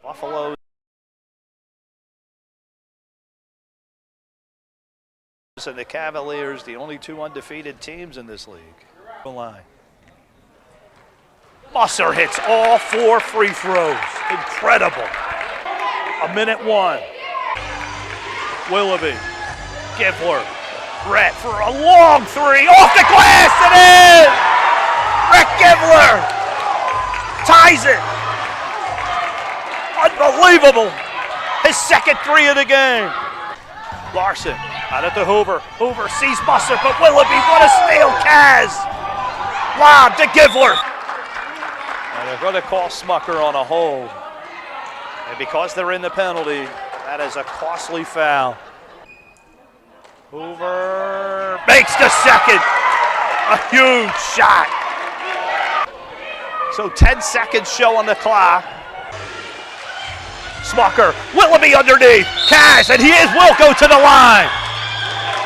Buffalo and the Cavaliers, the only two undefeated teams in this league. Line. Musser hits all 4 free throws. Incredible. A minute 1. Willoughby. Givler. Brett for a long 3. Off the glass and in! Brett Givler ties it. Unbelievable. His second 3 of the game. Larson out at the Hoover. Hoover sees Musser, but Willoughby, what a steal. Kaz. Lob to Givler. And they're going to call Smucker on a hold. And because they're in the penalty, that is a costly foul. Hoover makes the second. A huge shot. So 10 seconds show on the clock. Smucker, Willoughby underneath. Kaz, and will go to the line.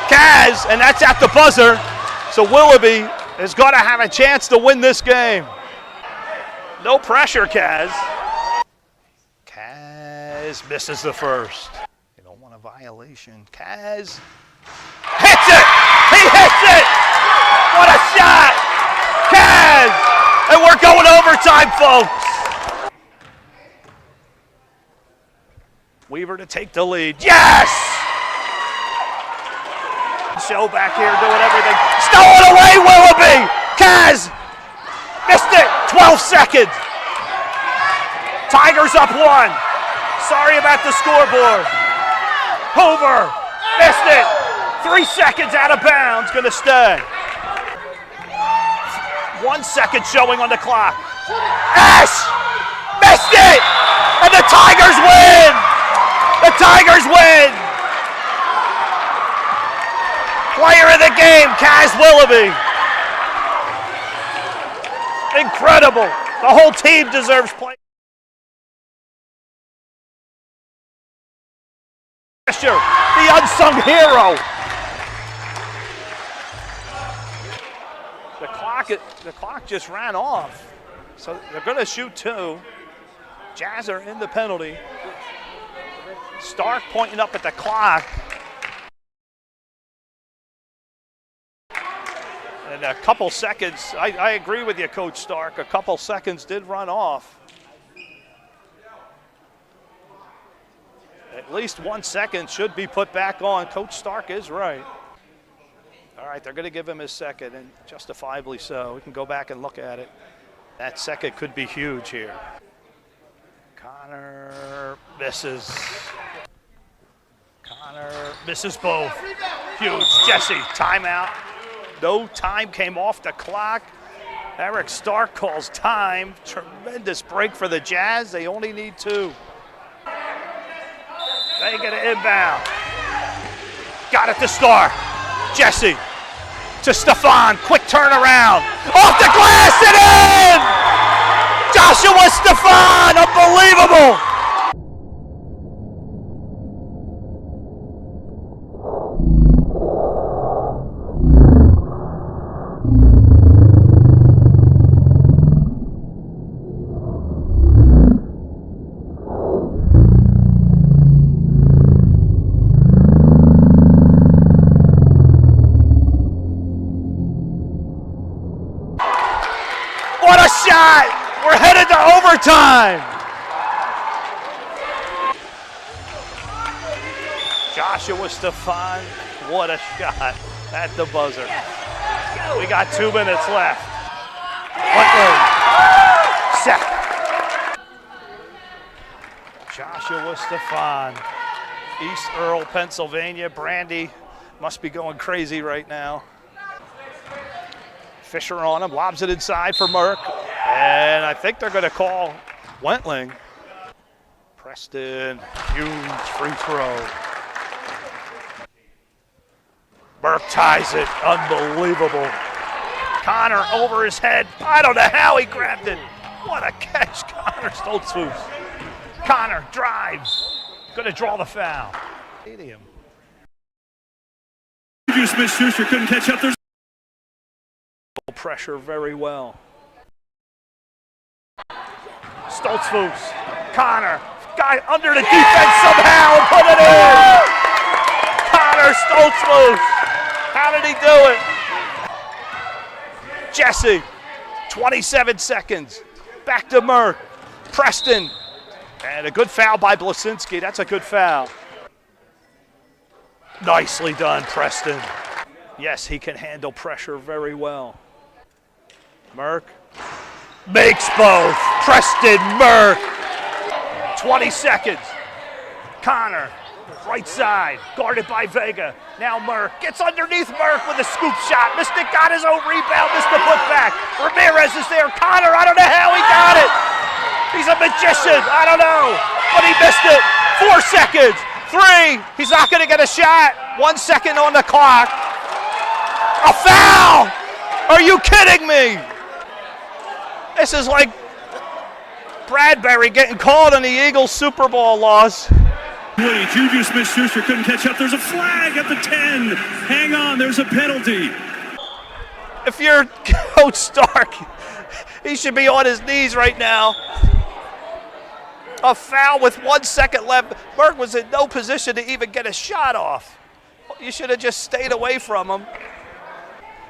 Kaz, and that's at the buzzer. So Willoughby is going to have a chance to win this game. No pressure, Kaz. Kaz misses the first. They don't want a violation. Kaz hits it! He hits it! What a shot! Kaz! And we're going overtime, folks. Weaver to take the lead. Yes! Show back here doing everything. Stolen away, Willoughby! Kaz missed it. 12 seconds. Tigers up 1. Sorry about the scoreboard. Hoover missed it. 3 seconds out of bounds. Going to stay. 1 second showing on the clock. Ash missed it, and the Tigers win. The Tigers win. Player of the game, Kaz Willoughby. Incredible. The whole team deserves play. The unsung hero. The clock just ran off. So they're going to shoot 2. Jazz are in the penalty. Stark pointing up at the clock. And a couple seconds, I agree with you, Coach Stark. A couple seconds did run off. At least 1 second should be put back on. Coach Stark is right. All right, they're going to give him his second, and justifiably so. We can go back and look at it. That second could be huge here. Connor misses. Connor misses both. Huge. Jesse, timeout. No time came off the clock. Eric Stark calls time. Tremendous break for the Jazz. They only need 2. They get an inbound. Got it to Stark. Jesse to Stefan. Quick turnaround. Off the glass and in! Joshua Stefan. Unbelievable. What a shot! We're headed to overtime. Joshua Stefan, what a shot at the buzzer. We got 2 minutes left. Set. Joshua Stefan, East Earl, Pennsylvania. Brandy must be going crazy right now. Fisher on him, lobs it inside for Merck. And I think they're going to call Wentling. Preston, huge free throw. Merck ties it, unbelievable. Connor over his head. I don't know how he grabbed it. What a catch, Connor Stoltzfus. Connor drives, going to draw the foul. Stadium. Smith-Schuster couldn't catch up. There's pressure very well. Stoltzfus, Connor, Guy under the defense somehow and put it in. Connor Stoltzfus. How did he do it? Jesse, 27 seconds. Back to Merck. Preston. And a good foul by Blasinski. That's a good foul. Nicely done, Preston. Yes, he can handle pressure very well. Merck makes both. Preston Merck. 20 seconds. Connor, right side, guarded by Vega. Now Merck gets underneath Merck with a scoop shot. Mystic got his own rebound, missed the putback. Ramirez is there. Connor, I don't know how he got it. He's a magician. I don't know, but he missed it. 4 seconds. 3. He's not going to get a shot. 1 second on the clock. A foul! Are you kidding me? This is like Bradbury getting called in the Eagles Super Bowl loss. Juju Smith-Schuster couldn't catch up. There's a flag at the 10. Hang on, there's a penalty. If you're Coach Stark, he should be on his knees right now. A foul with 1 second left. Berg was in no position to even get a shot off. You should have just stayed away from him.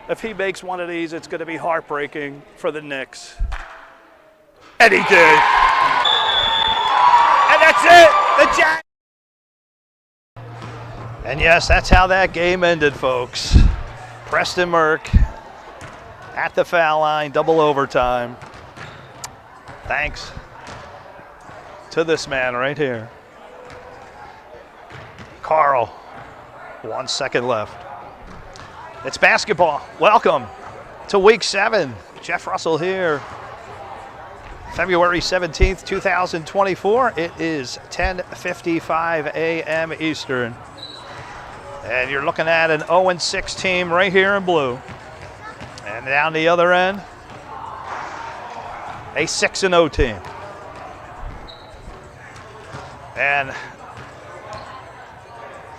If he makes one of these, it's going to be heartbreaking for the Knicks. And he did. And that's it. The Jack. And yes, that's how that game ended, folks. Preston Merck at the foul line, double overtime. Thanks to this man right here. Carl, 1 second left. It's basketball. Welcome to week 7. Jeff Russell here. February 17th, 2024. It is 10:55 a.m. Eastern. And you're looking at an 0-6 team right here in blue. And down the other end, a 6-0 team. And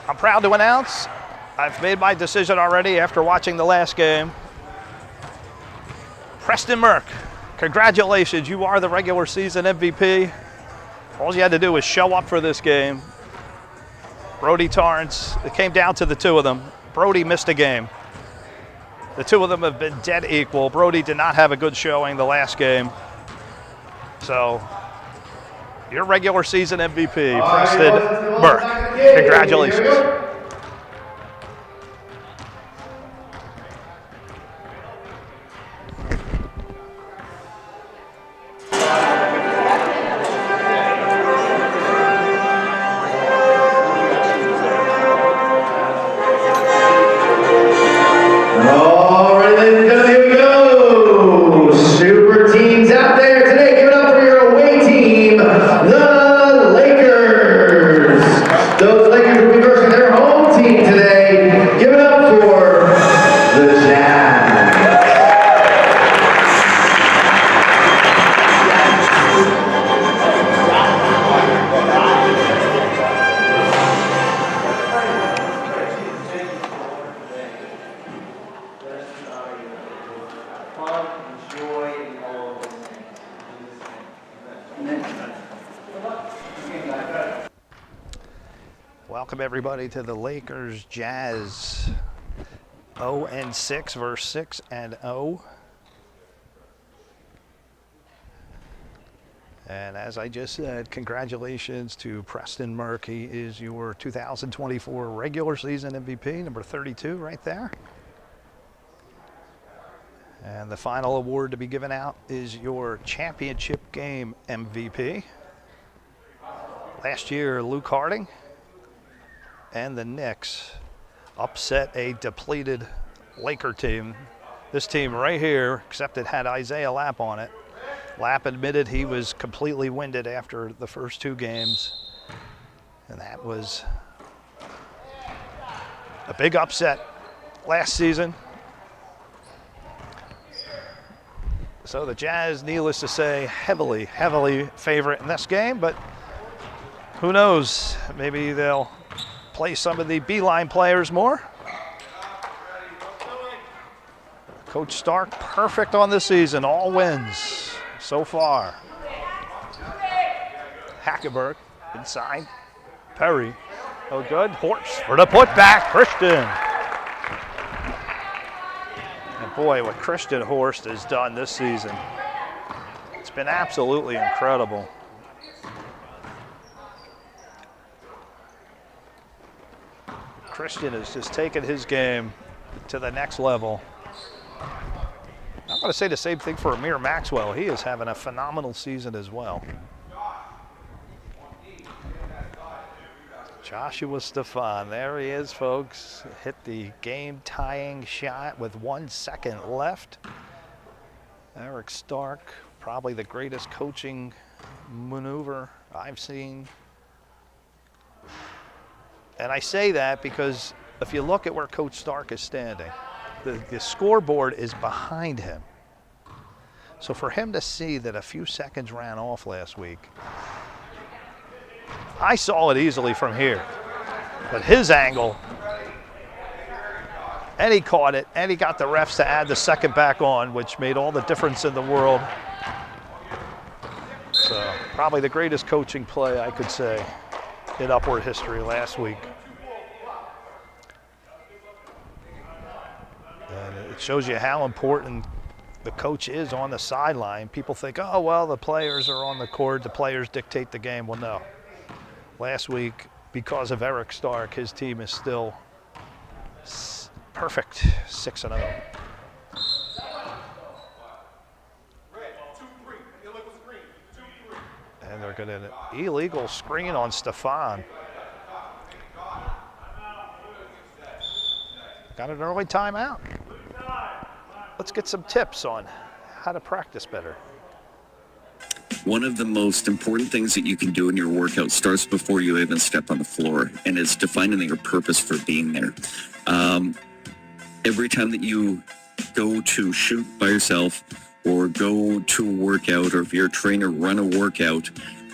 I'm proud to announce I've made my decision already after watching the last game. Preston Merck, congratulations, you are the regular season MVP. All you had to do was show up for this game. Brody Torrance, it came down to the two of them. Brody missed a game. The two of them have been dead equal. Brody did not have a good showing the last game. So, your regular season MVP, Preston Merck. Congratulations. Welcome everybody to the Lakers Jazz 0-6 versus 6-0. And as I just said, congratulations to Preston Merck. He is your 2024 regular season MVP, number 32 right there. And the final award to be given out is your championship game MVP. Last year, Luke Harding and the Knicks upset a depleted Laker team. This team right here, except it had Isaiah Lapp on it. Lapp admitted he was completely winded after the first 2 games. And that was a big upset last season. So the Jazz, needless to say, heavily favorite in this game, but who knows? Maybe they'll play some of the B-line players more. Coach Stark, perfect on this season, all wins so far. Hackenburg Inside, Perry. Oh, good. Horst for the putback. Christian. And boy, what Christian Horst has done this season, it's been absolutely incredible. Christian has just taken his game to the next level. I'm going to say the same thing for Amir Maxwell. He is having a phenomenal season as well. Joshua Stefan, there he is, folks. Hit the game-tying shot with 1 second left. Eric Stark, probably the greatest coaching maneuver I've seen. And I say that because if you look at where Coach Stark is standing, the scoreboard is behind him. So for him to see that a few seconds ran off last week, I saw it easily from here, but his angle, and he caught it, and he got the refs to add the second back on, which made all the difference in the world. So probably the greatest coaching play I could say in Upward history last week. And it shows you how important the coach is on the sideline. People think, oh, well, the players are on the court, the players dictate the game. Well, no. Last week, because of Eric Stark, his team is still perfect, 6-0. And they're going to illegal screen on Stefan. Got an early timeout. Let's get some tips on how to practice better. One of the most important things that you can do in your workout starts before you even step on the floor, and it's defining your purpose for being there. Every time that you go to shoot by yourself or go to a workout, or if you're a trainer, run a workout,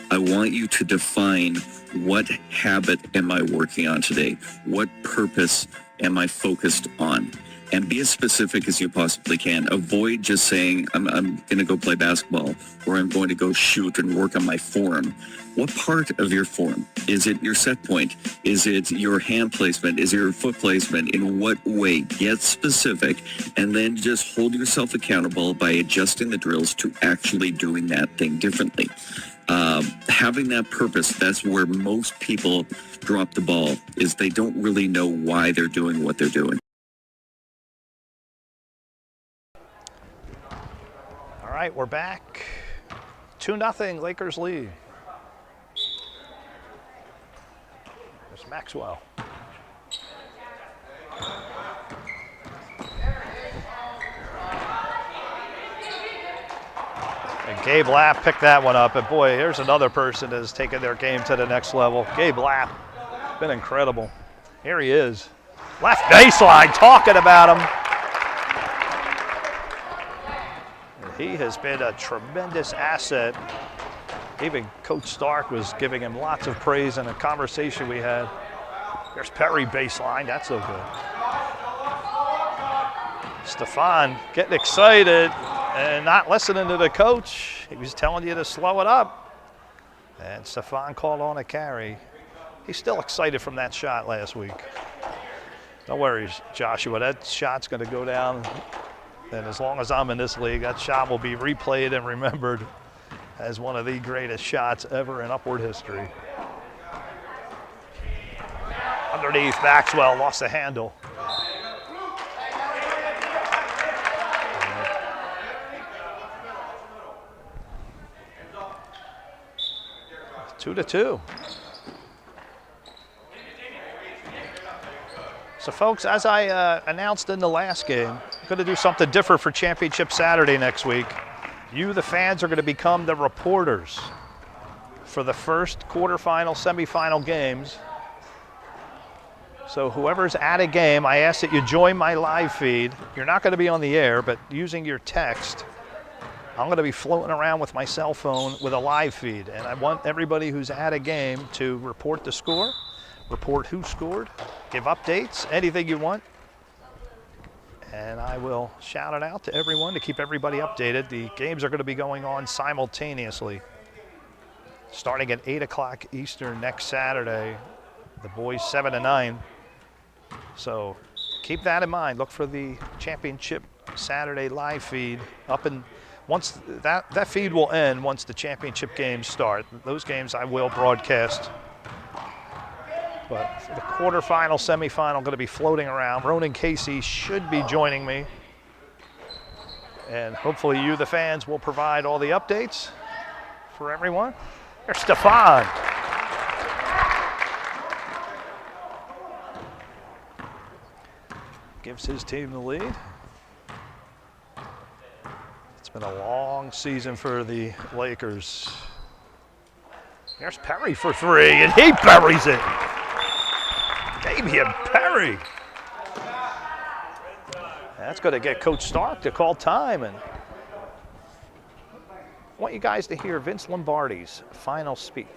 I want you to define, what habit am I working on today? What purpose am I focused on? And be as specific as you possibly can. Avoid just saying, I'm going to go play basketball, or I'm going to go shoot and work on my form. What part of your form? Is it your set point? Is it your hand placement? Is it your foot placement? In what way? Get specific, and then just hold yourself accountable by adjusting the drills to actually doing that thing differently. Having that purpose, that's where most people drop the ball, is they don't really know why they're doing what they're doing. All right, we're back. 2-0, Lakers lead. There's Maxwell. And Gabe Lapp picked that one up. And boy, here's another person that has taken their game to the next level. Gabe Lapp, been incredible. Here he is. Left baseline, talking about him. He has been a tremendous asset. Even Coach Stark was giving him lots of praise in a conversation we had. There's Perry baseline, that's so good. Stefan getting excited and not listening to the coach. He was telling you to slow it up. And Stefan called on a carry. He's still excited from that shot last week. Don't worry, Joshua, that shot's gonna go down. And as long as I'm in this league, that shot will be replayed and remembered as one of the greatest shots ever in Upward history. Underneath, Maxwell lost the handle. 2-2. So folks, as I announced in the last game, I'm going to do something different for Championship Saturday next week. You, the fans, are going to become the reporters for the first quarterfinal, semifinal games. So whoever's at a game, I ask that you join my live feed. You're not going to be on the air, but using your text, I'm going to be floating around with my cell phone with a live feed. And I want everybody who's at a game to report the score, report who scored, give updates, anything you want. And I will shout it out to everyone to keep everybody updated. The games are going to be going on simultaneously. starting at 8 o'clock Eastern next Saturday. The boys 7 to 9. So keep that in mind. Look for the championship Saturday live feed up, and once that feed will end once the championship games start. Those games I will broadcast. But for the quarterfinal, semifinal, going to be floating around. Ronan Casey should be joining me. And hopefully you, the fans, will provide all the updates for everyone. Here's Stefan. Gives his team the lead. It's been a long season for the Lakers. There's Perry for three, and he buries it. Damian Perry. That's going to get Coach Stark to call time. And I want you guys to hear Vince Lombardi's final speech.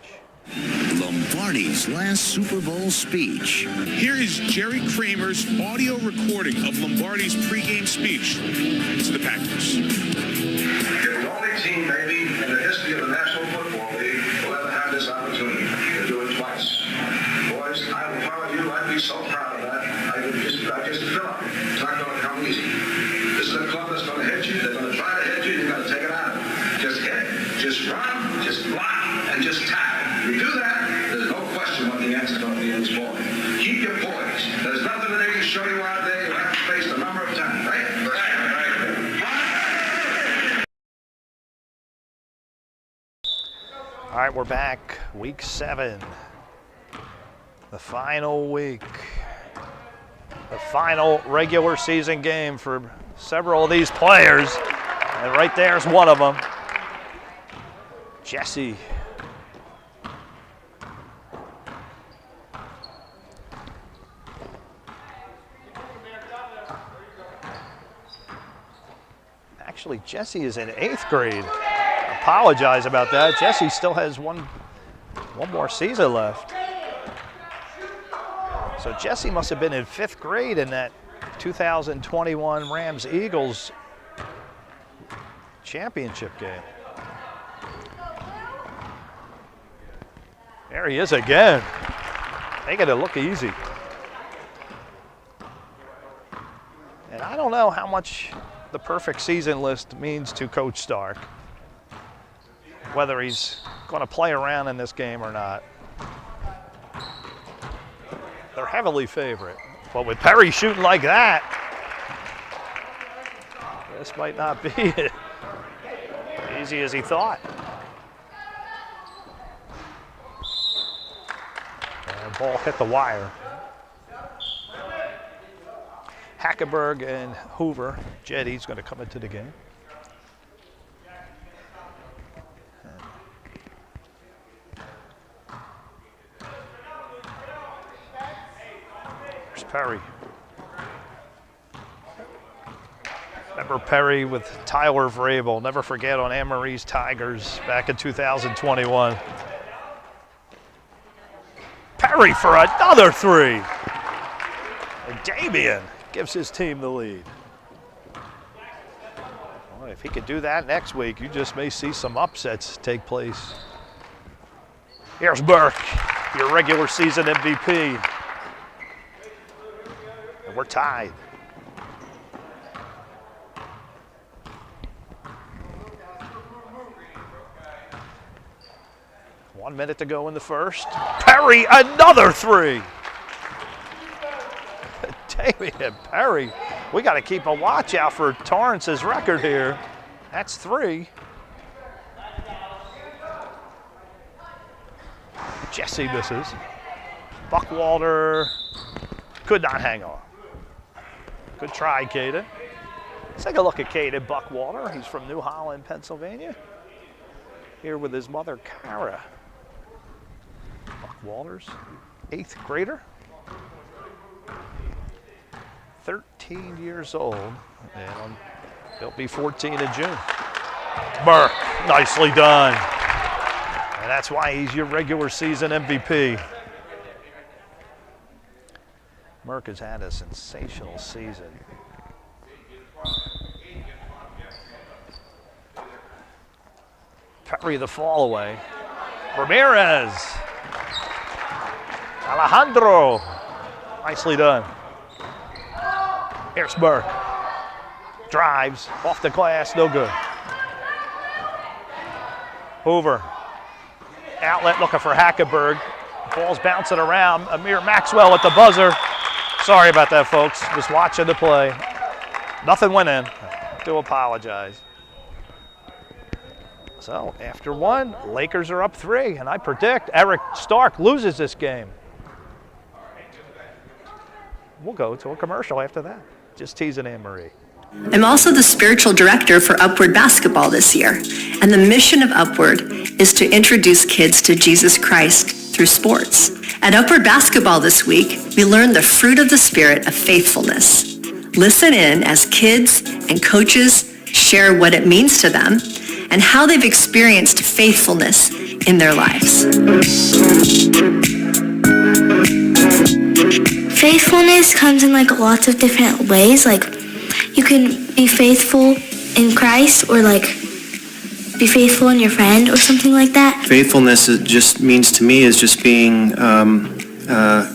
Lombardi's last Super Bowl speech. Here is Jerry Kramer's audio recording of Lombardi's pregame speech to the Packers. You're the only team, maybe, in the history of the National Football League will ever have this opportunity to do it twice. Boys, I will tell you, I'd be so proud of that. I just fill up. It's not going to come easy. This is a club that's going to hit you. They're going to try to hit you. You've got to take it out. Just hit, just run, just block, and just tackle. You do that, there's no question what the answer's going to be in this ball. Keep your poise. There's nothing that they can show you out there. You have to face a number of times, right? All right, we're back. Week 7. The final week. The final regular season game for several of these players. And right there's one of them. Jesse. Actually, Jesse is in 8th grade. Apologize about that. Jesse still has one more season left. So Jesse must have been in 5th grade in that 2021 Rams-Eagles championship game. There he is again. Making it look easy. And I don't know how much the perfect season list means to Coach Stark, whether he's going to play around in this game or not. They're heavily favorite, but with Perry shooting like that, this might not be as easy as he thought. And ball hit the wire. Hackenburg and Hoover, Jedi's going to come into the game. There's Perry. Remember Perry with Tyler Vrabel. Never forget on Anne-Marie's Tigers back in 2021. Perry for another three. And Damian gives his team the lead. Well, if he could do that next week, you just may see some upsets take place. Here's Burke, your regular season MVP. And we're tied. One minute to go in the first. Perry, another three. Damian Perry. We got to keep a watch out for Torrance's record here. That's 3. Jesse misses. Buckwalter could not hang on. Good try, Caden. Let's take a look at Caden Buckwalter. He's from New Holland, Pennsylvania. Here with his mother, Cara. Buckwalter's 8th grader. 13 years old, and he'll be 14 in June. Burke, nicely done. And that's why he's your regular season MVP. Merck has had a sensational season. Perry the fall away. Ramirez. Alejandro. Nicely done. Here's Burke. Drives off the glass, no good. Hoover. Outlet looking for Hackenburg. Ball's bouncing around. Amir Maxwell at the buzzer. Sorry about that, folks. Just watching the play. Nothing went in. Do apologize. So after one, Lakers are up 3, and I predict Eric Stark loses this game. We'll go to a commercial after that. Just teasing Anne-Marie. I'm also the spiritual director for Upward Basketball this year, and the mission of Upward is to introduce kids to Jesus Christ through sports. At Upward Basketball this week, we learn the fruit of the spirit of faithfulness. Listen in as kids and coaches share what it means to them and how they've experienced faithfulness in their lives. Faithfulness comes in lots of different ways. You can be faithful in Christ, or be faithful in your friend, or something like that. Faithfulness just means to me is just being,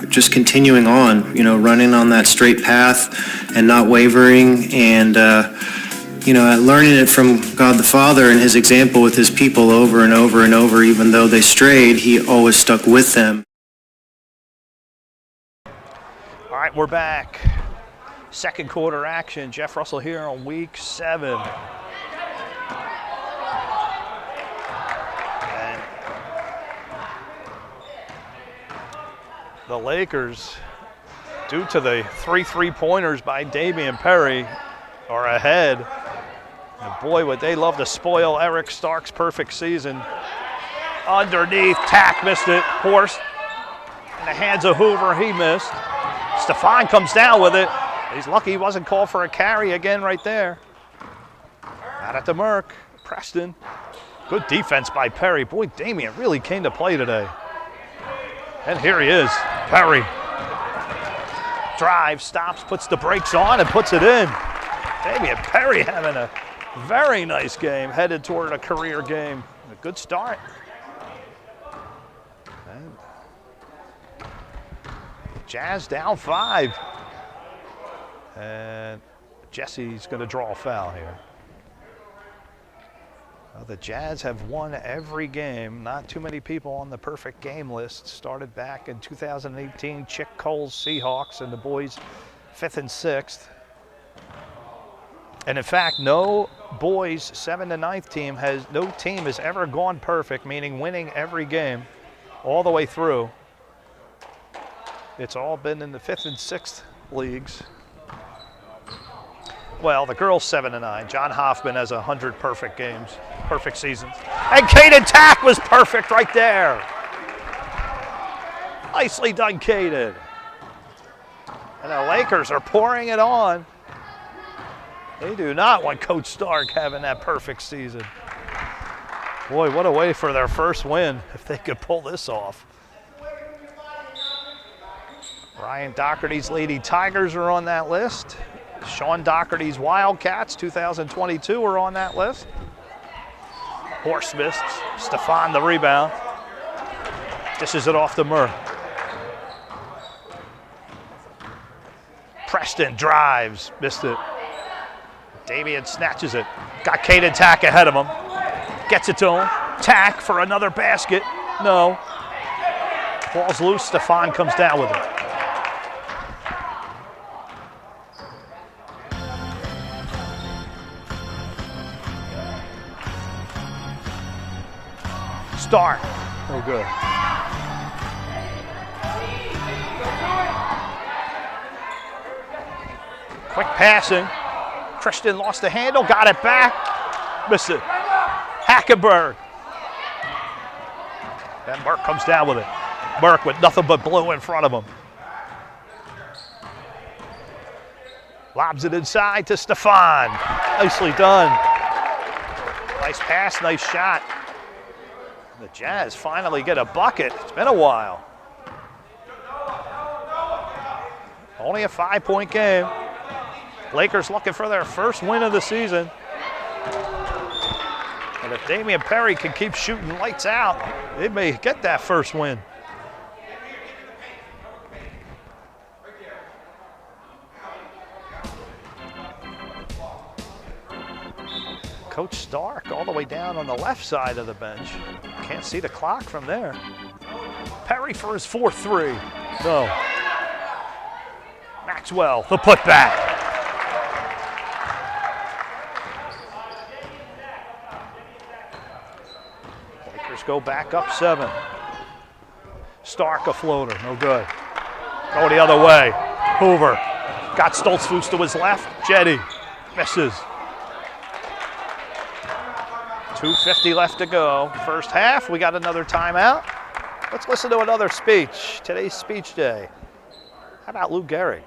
just continuing on, running on that straight path and not wavering, and learning it from God the Father and his example with his people over and over and over. Even though they strayed, he always stuck with them. All right, we're back. Second quarter action. Jeff Russell here on week 7. And the Lakers, due to the 3 3-pointers by Damian Perry, are ahead. And boy, would they love to spoil Eric Stark's perfect season. Underneath, Tack missed it. Horst in the hands of Hoover, he missed. Stefan comes down with it. He's lucky he wasn't called for a carry again right there. Out at the Merc. Preston. Good defense by Perry. Boy, Damian really came to play today. And here he is, Perry. Drives, stops, puts the brakes on, and puts it in. Damian Perry having a very nice game, headed toward a career game. A good start. And Jazz down 5. And Jesse's going to draw a foul here. Well, the Jazz have won every game. Not too many people on the perfect game list. Started back in 2018, Chick Cole's Seahawks and the boys 5th and 6th. And in fact, no boys 7th to 9th team no team has ever gone perfect, meaning winning every game all the way through. It's all been in the 5th and 6th leagues. Well, the girls 7 to 9. John Hoffman has 100 perfect games, perfect seasons. And Caden Tack was perfect right there. Nicely done, Caden. And the Lakers are pouring it on. They do not want Coach Stark having that perfect season. Boy, what a way for their first win if they could pull this off. Ryan Doherty's Lady Tigers are on that list. Sean Doherty's Wildcats 2022 are on that list. Horst missed. Stefan the rebound. Dishes it off to Murr. Preston drives, missed it. Damian snatches it. Got Caden Tack ahead of him. Gets it to him. Tack for another basket. No. Ball's loose. Stefan comes down with it. Stark. Oh, good. Quick passing. Christian lost the handle, got it back. Missed it. Hackenburg. And Burke comes down with it. Burke with nothing but blue in front of him. Lobs it inside to Stefan. Nicely done. Nice pass, nice shot. The Jazz finally get a bucket. It's been a while. Only a 5-point game. Lakers looking for their first win of the season. And if Damian Perry can keep shooting lights out, they may get that first win. Coach Stark all the way down on the left side of the bench. Can't see the clock from there. Perry for his 4-3. No. Maxwell, the putback. Lakers go back up 7. Stark a floater, no good. Go the other way. Hoover got Stoltzfus to his left. Jedi misses. 2:50 left to go. First half, we got another timeout. Let's listen to another speech. Today's speech day. How about Lou Gehrig?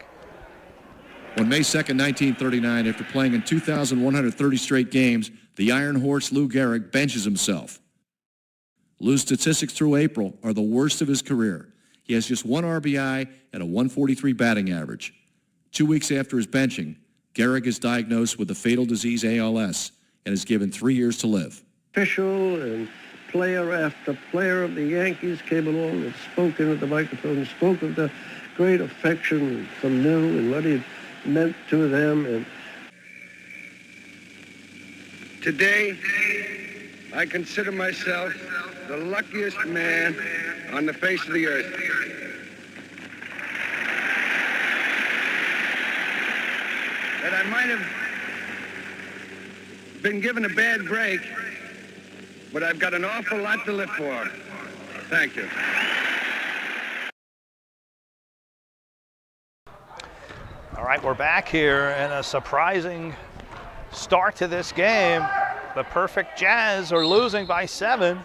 On May 2nd, 1939, after playing in 2,130 straight games, the Iron Horse Lou Gehrig benches himself. Lou's statistics through April are the worst of his career. He has just 1 RBI and a 143 batting average. 2 weeks after his benching, Gehrig is diagnosed with the fatal disease ALS and is given 3 years to live. Official and player after player of the Yankees came along and spoke into the microphone and spoke of the great affection from Lou and what he meant to them. And today, I consider myself the luckiest man on the face of the earth. That I might have been given a bad break, but I've got an awful lot to live for. Thank you. All right, we're back here, and a surprising start to this game. The perfect Jazz are losing by 7.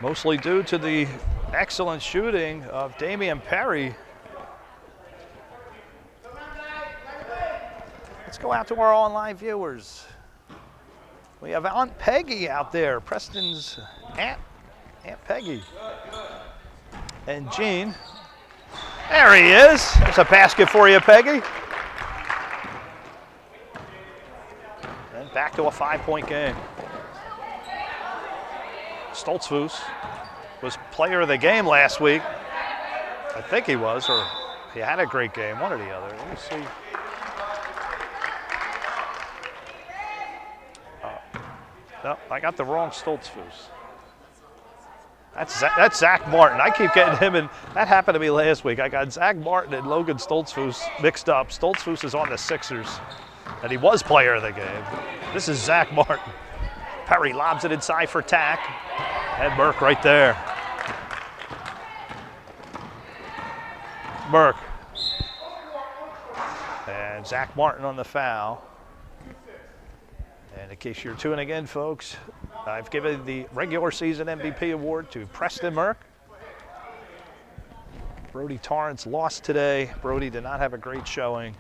Mostly due to the excellent shooting of Damian Perry. Let's go out to our online viewers. We have Aunt Peggy out there, Preston's Aunt Peggy. And Gene. There he is. There's a basket for you, Peggy. And back to a 5-point game. Stoltzfus was player of the game last week. I think he was, or he had a great game, one or the other. Let me see. No, I got the wrong Stoltzfus. That's Zach Martin. I keep getting him, and that happened to me last week. I got Zach Martin and Logan Stoltzfus mixed up. Stoltzfus is on the Sixers, and he was player of the game. This is Zach Martin. Perry lobs it inside for Tack, and Merck right there. Merck. And Zach Martin on the foul. And in case you're tuning in, folks, I've given the regular season MVP award to Preston Merck. Brody Torrance lost today. Brody did not have a great showing.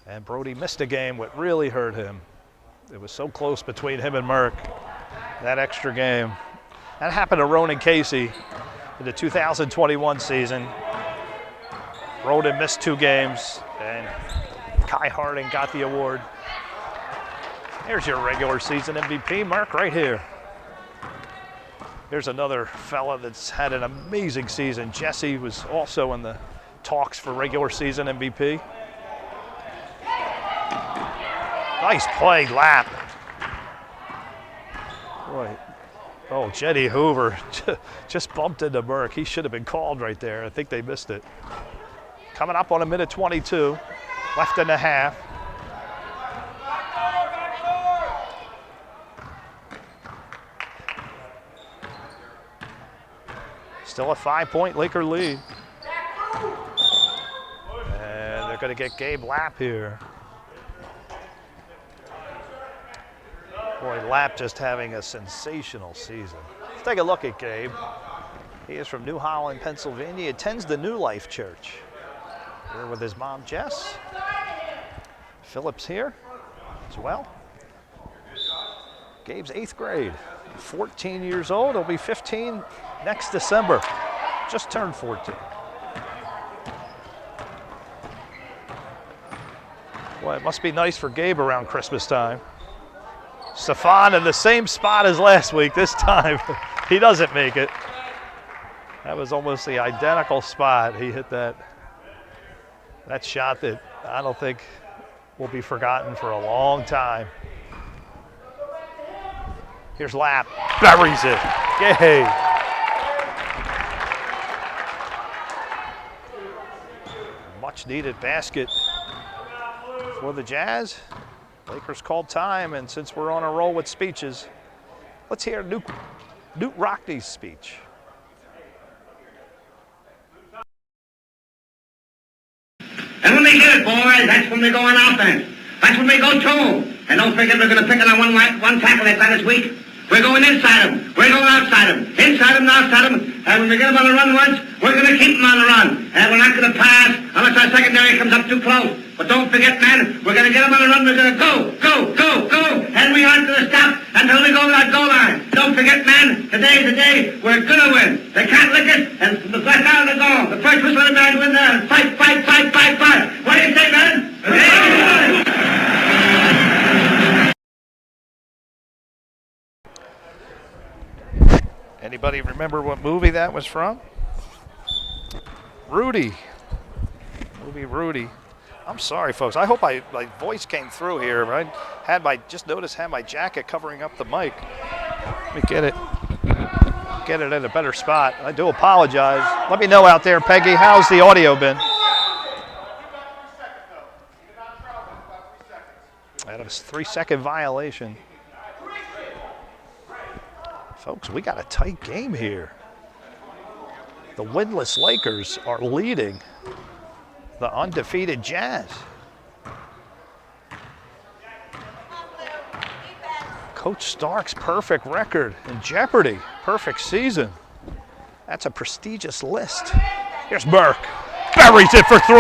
And Brody missed a game, what really hurt him. It was so close between him and Merck, that extra game. That happened to Ronan Casey in the 2021 season. Ronan missed 2 games, and Kai Harding got the award. Here's your regular season MVP, Merck, right here. Here's another fella that's had an amazing season. Jesse was also in the talks for regular season MVP. Nice play, lap. Boy. Oh, Jedi Hoover just bumped into Merck. He should have been called right there. I think they missed it. Coming up on a minute 22, left in the half. Still a 5-point Laker lead. And they're going to get Gabe Lapp here. Boy, Lapp just having a sensational season. Let's take a look at Gabe. He is from New Holland, Pennsylvania. He attends the New Life Church. Here with his mom, Jess. Phillips here as well. Gabe's 8th grade. 14 years old. He'll be 15 next December. Just turned 14. Boy, it must be nice for Gabe around Christmas time. Stefan in the same spot as last week. This time, he doesn't make it. That was almost the identical spot. He hit that shot that I don't think will be forgotten for a long time. Here's Lapp, buries it. Yay. Much needed basket for the Jazz. Lakers called time, and since we're on a roll with speeches, let's hear Newt Rockney's speech. And when they get it, boys, that's when we go on offense. That's when we go to them. And don't forget we're going to pick it on one tackle they've got this week. We're going inside them. We're going outside them. Inside them and outside them. And when we get them on the run once, we're going to keep them on the run. And we're not going to pass unless our secondary comes up too close. But don't forget, man, we're going to get them on the run. We're going to go. And we aren't going to stop until we go to that goal line. Don't forget, man, today's the day we're going to win. They can't lick us, and the flat down the goal. The first whistle of the man win there. And fight. What do you say, man? Anybody remember what movie that was from? Rudy. Movie Rudy. I'm sorry, folks. I hope my voice came through here. I had my jacket covering up the mic. Let me get it in a better spot. I do apologize. Let me know out there, Peggy. How's the audio been? That was a 3-second violation. Folks, we got a tight game here. The winless Lakers are leading the undefeated Jazz. Coach Stark's perfect record in jeopardy. Perfect season. That's a prestigious list. Here's Burke. Buries it for 3.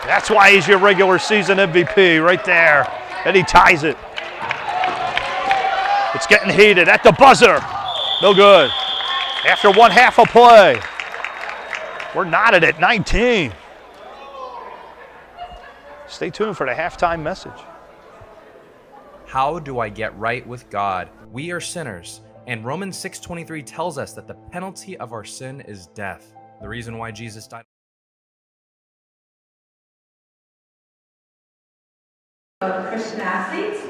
That's why he's your regular season MVP right there. And he ties it. It's getting heated at the buzzer. No good. After 1 half of play. We're knotted at 19. Stay tuned for the halftime message. How do I get right with God? We are sinners, and Romans 6:23 tells us that the penalty of our sin is death. The reason why Jesus died. Christian athletes.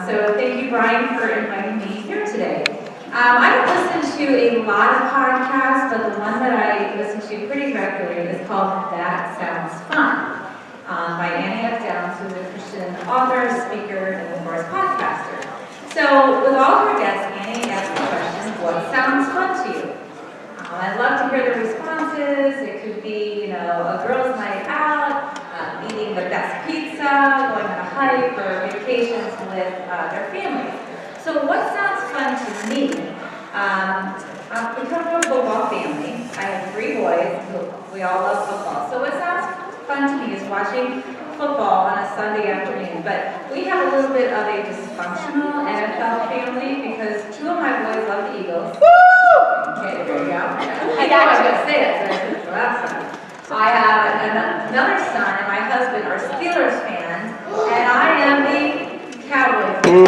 So thank you, Brian, for inviting me here today. I don't listen to a lot of podcasts, but the one that I listen to pretty regularly is called That Sounds Fun, by Annie F. Downs, who's a Christian author, speaker, and of course podcaster. So with all her guests, Annie asks the question, what sounds fun to you? I'd love to hear the responses. It could be, a girls' night out, eating the best pizza, going on a hike, or vacations with their families. So what sounds fun to me? We come from a football family. I have 3 boys. We all love football. So what sounds fun to me is watching football on a Sunday afternoon. But we have a little bit of a dysfunctional NFL family because 2 of my boys love the Eagles. Woo! Okay, there you go. I know I was going to say it, so that's fun. I have another son and my husband are Steelers fans, and I am the Cowboys fan.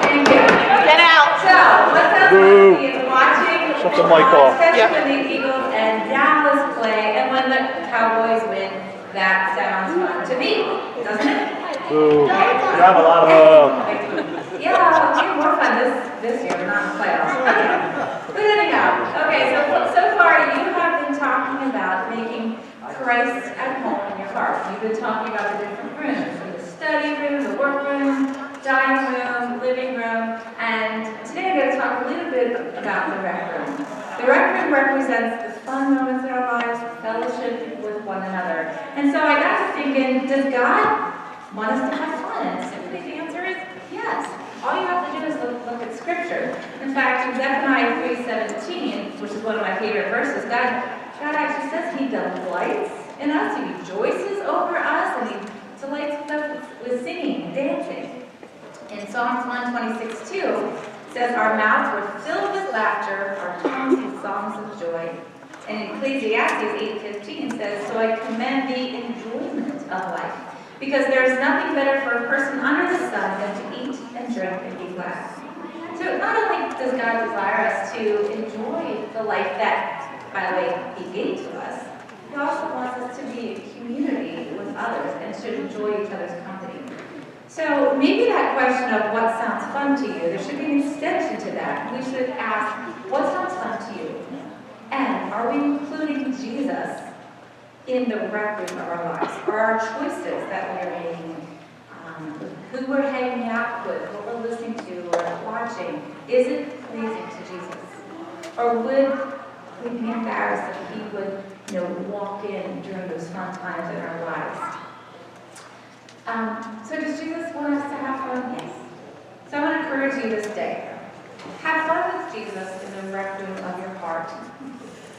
Thank you. Get out. So, what sounds fun to me is watching Shut the mic off. Especially when the Eagles and Dallas play, and when the Cowboys win, that sounds fun to me, doesn't it? Ooh, you have a lot of yeah, it'll be more fun this year, but not in the playoffs. But anyhow, okay, so far you have been talking about making Christ at home in your heart. You've been talking about the different rooms, the study room, the workroom, dining room, living room, and today I'm going to talk a little bit about the rec room. The rec room represents the fun moments in our lives, fellowship with one another. And so I got to thinking, does God want us to have fun? And simply the answer is yes. All you have to do is look at Scripture. In fact, in Zephaniah 3:17, which is one of my favorite verses, God actually says He delights in us, He rejoices over us, and He delights with singing and dancing. In Psalms 126:2, it says, our mouths were filled with laughter, our tongues with songs of joy. And Ecclesiastes 8:15 says, so I commend the enjoyment of life, because there is nothing better for a person under the sun than to eat and drink and be glad. So not only does God desire us to enjoy the life that, by the way, He gave to us, He also wants us to be in community with others and to enjoy each other's company. So maybe that question of what sounds fun to you, there should be an extension to that. We should ask, what sounds fun to you? And are we including Jesus in the rec room of our lives? Are our choices that we are making, who we're hanging out with, what we're listening to or watching, is it pleasing to Jesus? Or would we be embarrassed if He would, walk in during those fun times in our lives? So does Jesus want us to have fun? Yes. So I want to encourage you this day. Have fun with Jesus in the rec room of your heart.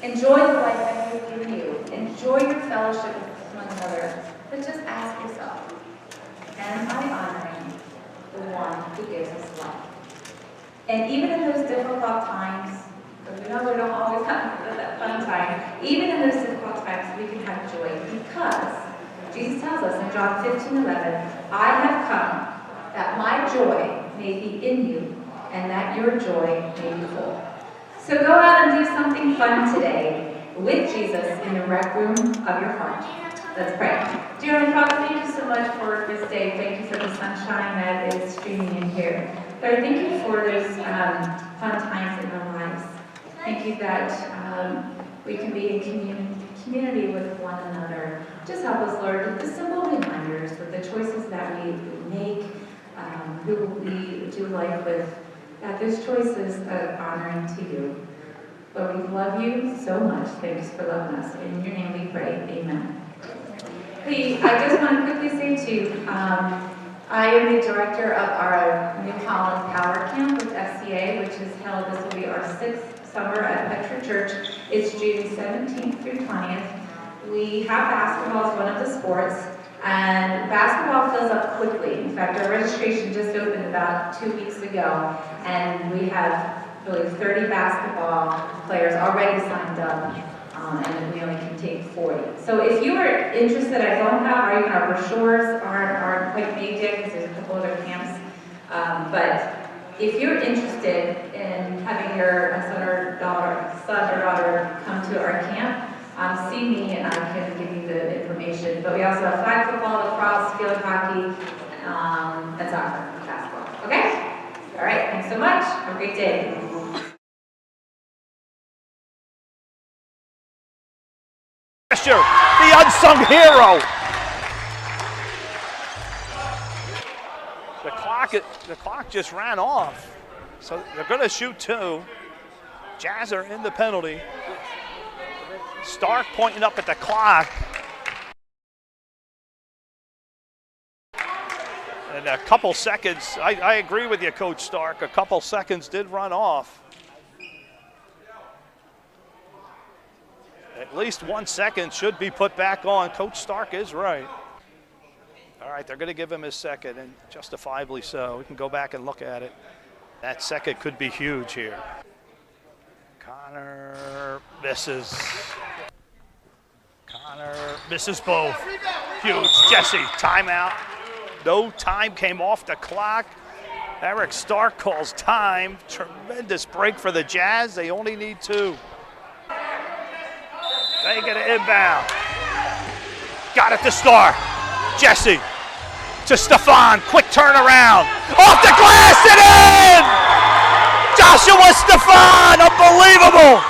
Enjoy the life that He has given you. Enjoy your fellowship with one another. But just ask yourself, am I honoring the one who gives us life? And even in those difficult times, because we know we don't always have that fun time, even in those difficult times, we can have joy because Jesus tells us in John 15:11, I have come that my joy may be in you and that your joy may be full. So go out and do something fun today with Jesus in the rec room of your heart. Let's pray. Dear Heavenly Father, thank you so much for this day. Thank you for the sunshine that is streaming in here. Lord, thank you for those fun times in our lives. Thank you that we can be in community with one another. Just help us, Lord, with the simple reminders, with the choices that we make, who we do life with, that those choices are honoring to you. Lord, we love you so much. Thanks for loving us. In your name we pray. Amen. Hey, I just want to quickly say too, I am the director of our New Holland Power Camp with FCA, which is held, this will be our 6th summer at Petra Church. It's June 17th through 20th. We have basketball as one of the sports, and basketball fills up quickly. In fact, our registration just opened about 2 weeks ago, and we have really 30 basketball players already signed up, and we only can take 40. So if you are interested, I don't have, or even our brochures aren't quite made yet, because there's a couple other camps, but if you're interested in having your son or daughter come to our camp, see me and I can give you the information. But we also have flag football, lacrosse, field hockey, and soccer, basketball. Okay? All right, thanks so much. Have a great day. The unsung hero. The clock just ran off. So they're going to shoot 2. Jazz are in the penalty. Stark pointing up at the clock. And a couple seconds, I agree with you, Coach Stark, a couple seconds did run off. At least 1 second should be put back on. Coach Stark is right. All right, they're going to give him his second, and justifiably so. We can go back and look at it. That second could be huge here. Connor misses. Connor misses both. Huge. Jesse, timeout. No time came off the clock. Eric Stark calls time. Tremendous break for the Jazz. They only need 2. They get an inbound. Got it to Stark. Jesse to Stefan. Quick turnaround. Off the glass and in! Joshua Stefan. Unbelievable.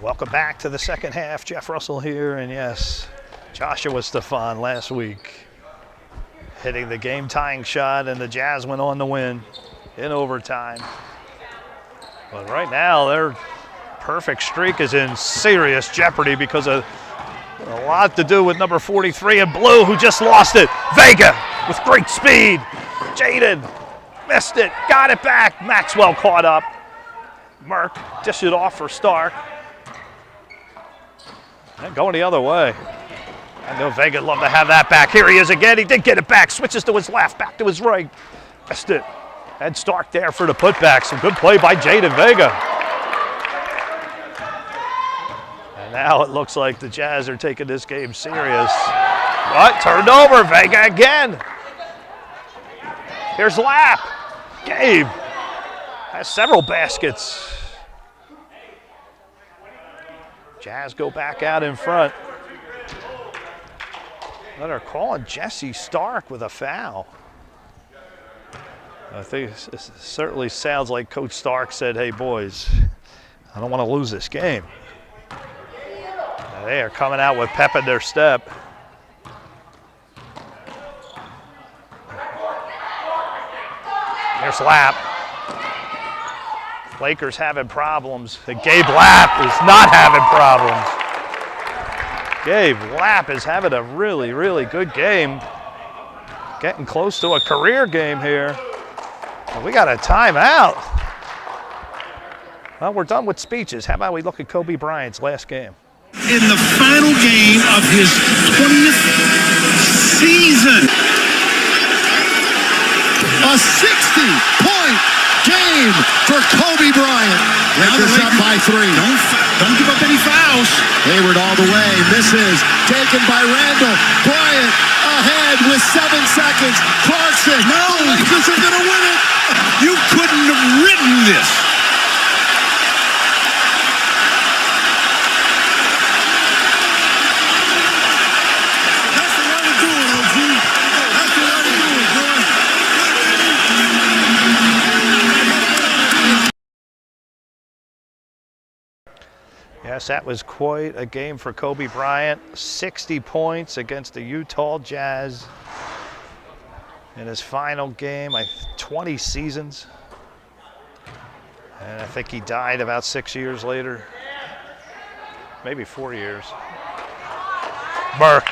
Welcome back to the second half. Jeff Russell here, and yes, Joshua Stefan last week hitting the game-tying shot, and the Jazz went on to win in overtime. But right now, their perfect streak is in serious jeopardy because of A lot to do with number 43 in blue, who just lost it. Vega with great speed. Jaden missed it, got it back. Maxwell caught up. Merck dished it off for Stark. And going the other way. I know Vega'd love to have that back. Here he is again. He did get it back. Switches to his left, back to his right. Missed it. And Stark there for the putback. Some good play by Jaden Vega. And now it looks like the Jazz are taking this game serious. But turned over. Vega again. Here's Lap. Gabe has several baskets. Jazz go back out in front. They're calling Jesse Stark with a foul. I think it certainly sounds like Coach Stark said, hey boys, I don't want to lose this game. They are coming out with pep in their step. Here's Lap. Lakers having problems. And Gabe Lapp is not having problems. Gabe Lapp is having a really, really good game. Getting close to a career game here. And we got a timeout. Well, we're done with speeches. How about we look at Kobe Bryant's last game? In the final game of his 20th season. A 60-point game for Kobe Bryant. Lakers up by 3. Don't give up any fouls. Hayward all the way. Misses. Taken by Randall. Bryant ahead with 7 seconds. Clarkson. No. The Lakers are going to win it. You couldn't have written this. That's the way to do it, OG. That's the way to do it, boy. Yes, that was quite a game for Kobe Bryant. 60 points against the Utah Jazz in his final game, 20 seasons. And I think he died about 6 years later, maybe 4 years. Merck.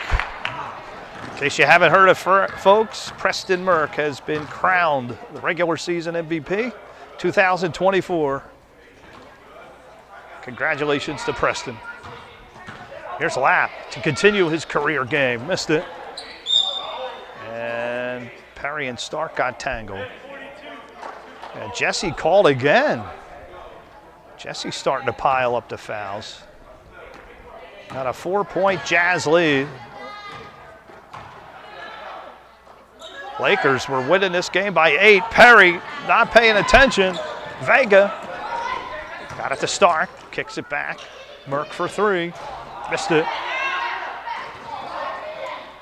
In case you haven't heard of folks, Preston Merck has been crowned the regular season MVP 2024. Congratulations to Preston. Here's Lapp to continue his career game. Missed it. And Perry and Stark got tangled. And Jesse called again. Jesse's starting to pile up the fouls. Got a 4-point Jazz lead. Lakers were winning this game by 8. Perry not paying attention. Vega got it to Stark. Kicks it back. Merck for 3. Missed it.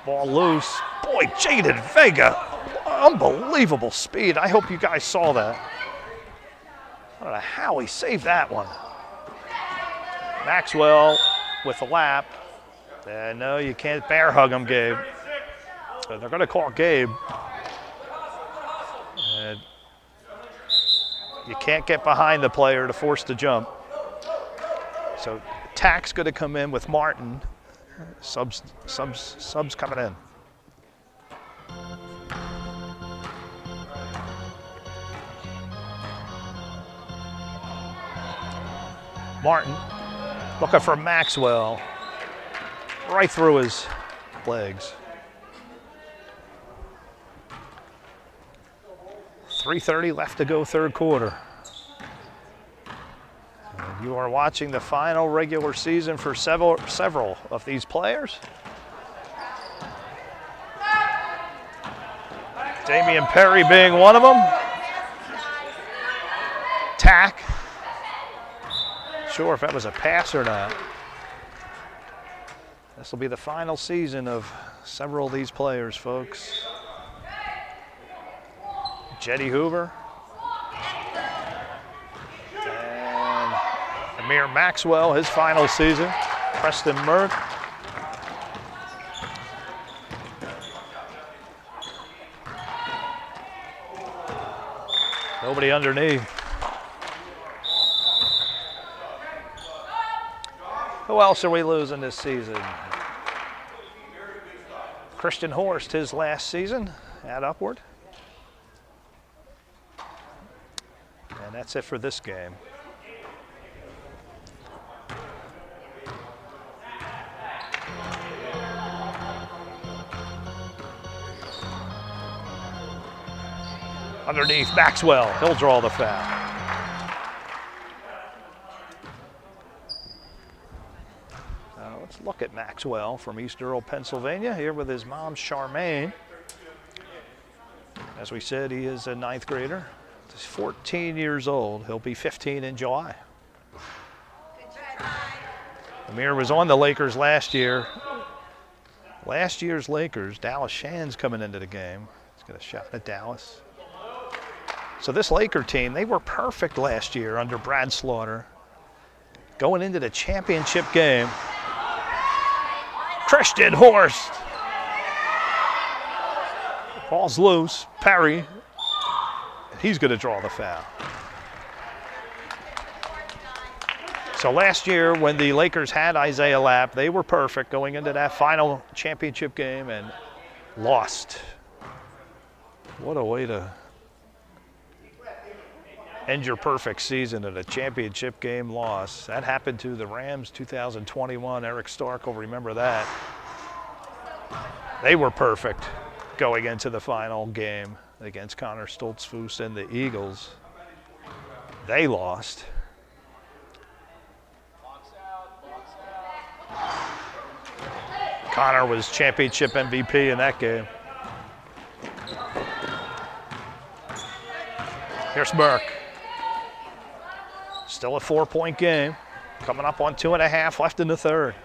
Ball loose. Boy, Jaden Vega. Unbelievable speed. I hope you guys saw that. I don't know how he saved that one. Maxwell with a lap. No, you can't bear hug him, Gabe. So they're going to call Gabe. And you can't get behind the player to force the jump. So Tack's going to come in with Martin. Subs coming in. Martin looking for Maxwell. Right through his legs. 3:30 left to go, third quarter. And you are watching the final regular season for several of these players. Damian Perry being one of them. Tack. Sure if that was a pass or not. This will be the final season of several of these players, folks. Jedi Hoover. And Amir Maxwell, his final season. Preston Merck. Nobody underneath. Who else are we losing this season? Christian Horst, his last season at Upward. And that's it for this game. Underneath, Maxwell, he'll draw the foul. Let's look at Maxwell from East Earl, Pennsylvania, here with his mom, Charmaine. As we said, he is a 9th grader. He's 14 years old. He'll be 15 in July. Amir was on the Lakers last year. Last year's Lakers, Dallas Shands coming into the game. He's got a shot at Dallas. So this Laker team, they were perfect last year under Brad Slaughter. Going into the championship game, Christian Horst. Ball's loose, Perry. He's going to draw the foul. So last year when the Lakers had Isaiah Lapp, they were perfect going into that final championship game and lost. What a way to end your perfect season at a championship game loss. That happened to the Rams 2021. Eric Stark will remember that. They were perfect going into the final game against Connor Stoltzfus and the Eagles. They lost. Connor was championship MVP in that game. Here's Burke. Still a 4-point game. Coming up on 2.5 left in the third.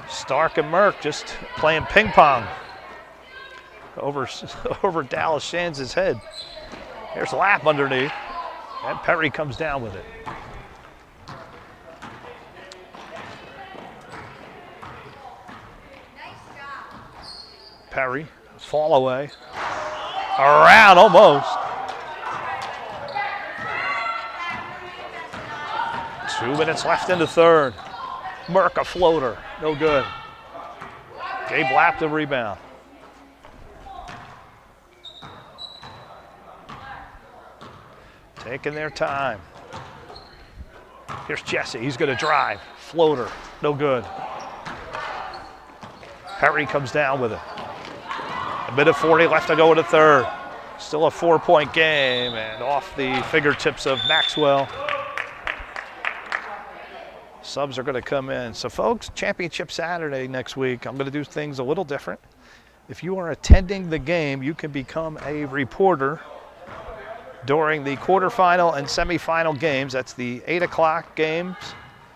Stark and Merck just playing ping pong over Dallas Shands' head. Here's Lapp underneath, and Perry comes down with it. Perry, fall away, around almost. 2 minutes left in the third. Merck a floater, no good. Gabe Lapp the rebound. Taking their time. Here's Jesse, he's gonna drive. Floater, no good. Perry comes down with it. A minute 40 left to go in the third. Still a 4-point game and off the fingertips of Maxwell. Subs are going to come in. So folks, Championship Saturday next week, I'm going to do things a little different. If you are attending the game, you can become a reporter during the quarterfinal and semifinal games. That's the 8 o'clock games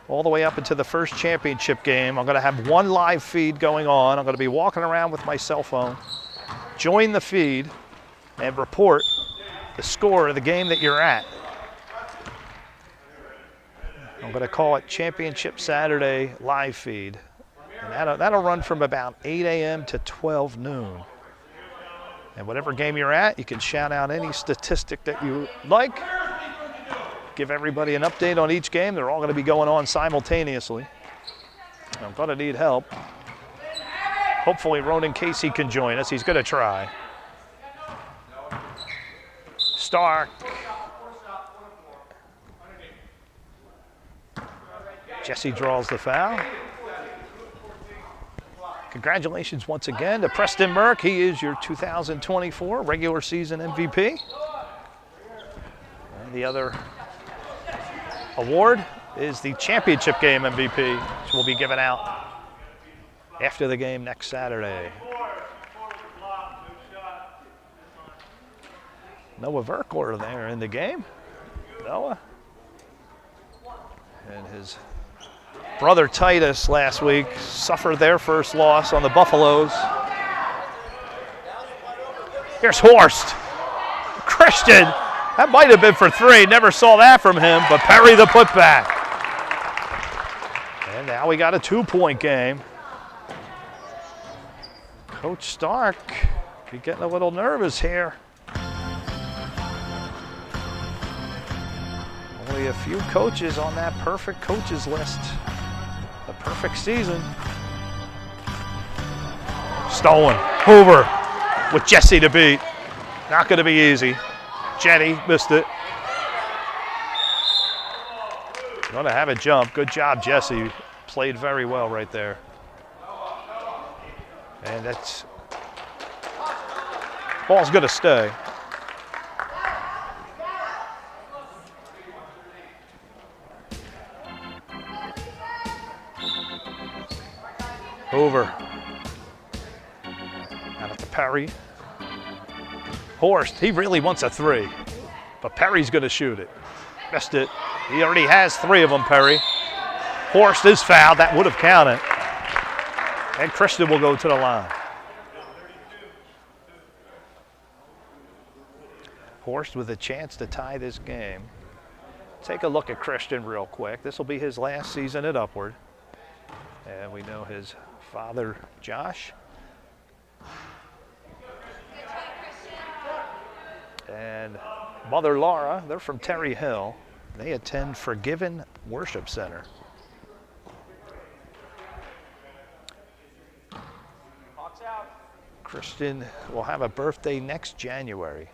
all the way up into the first championship game. I'm going to have one live feed going on. I'm going to be walking around with my cell phone. Join the feed and report the score of the game that you're at. I'm going to call it Championship Saturday Live Feed. And that'll run from about 8 a.m. to 12 noon. And whatever game you're at, you can shout out any statistic that you like. Give everybody an update on each game. They're all going to be going on simultaneously. I'm going to need help. Hopefully Ronan Casey can join us. He's going to try. Stark. Jesse draws the foul. Congratulations once again to Preston Merck. He is your 2024 regular season MVP. And the other award is the championship game MVP, which will be given out after the game next Saturday. Noah Verkler there in the game. Noah. And his brother Titus last week suffered their first loss on the Buffaloes. Here's Horst. Christian. That might have been for 3. Never saw that from him, but Perry the putback. And now we got a 2-point game. Coach Stark be getting a little nervous here. Only a few coaches on that perfect coaches list. The perfect season. Stolen. Hoover with Jesse to beat. Not going to be easy. Jetty missed it. Going to have a jump. Good job, Jesse. Played very well right there. And that's ball's going to stay. Hoover. Out at the Perry. Horst, he really wants a three, but Perry's going to shoot it. Missed it. He already has 3 of them, Perry. Horst is fouled. That would have counted. And Christian will go to the line. Horst with a chance to tie this game. Take a look at Christian real quick. This will be his last season at Upward. And we know his father, Josh. And mother, Laura. They're from Terry Hill. They attend Forgiven Worship Center. Christian will have a birthday next January.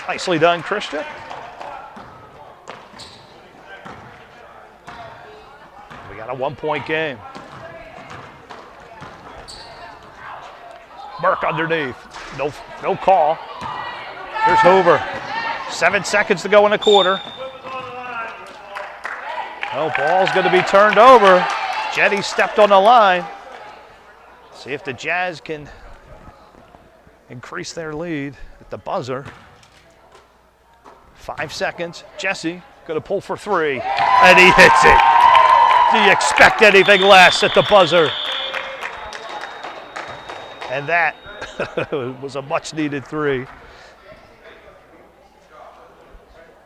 Nicely done, Christian. We got a 1-point game. Burke underneath. No call. Here's Hoover. 7 seconds to go in the quarter. Oh, ball's going to be turned over. Jetty stepped on the line. See if the Jazz can increase their lead at the buzzer. 5 seconds. Jesse going to pull for 3. And he hits it. Do you expect anything less at the buzzer? And that was a much-needed 3.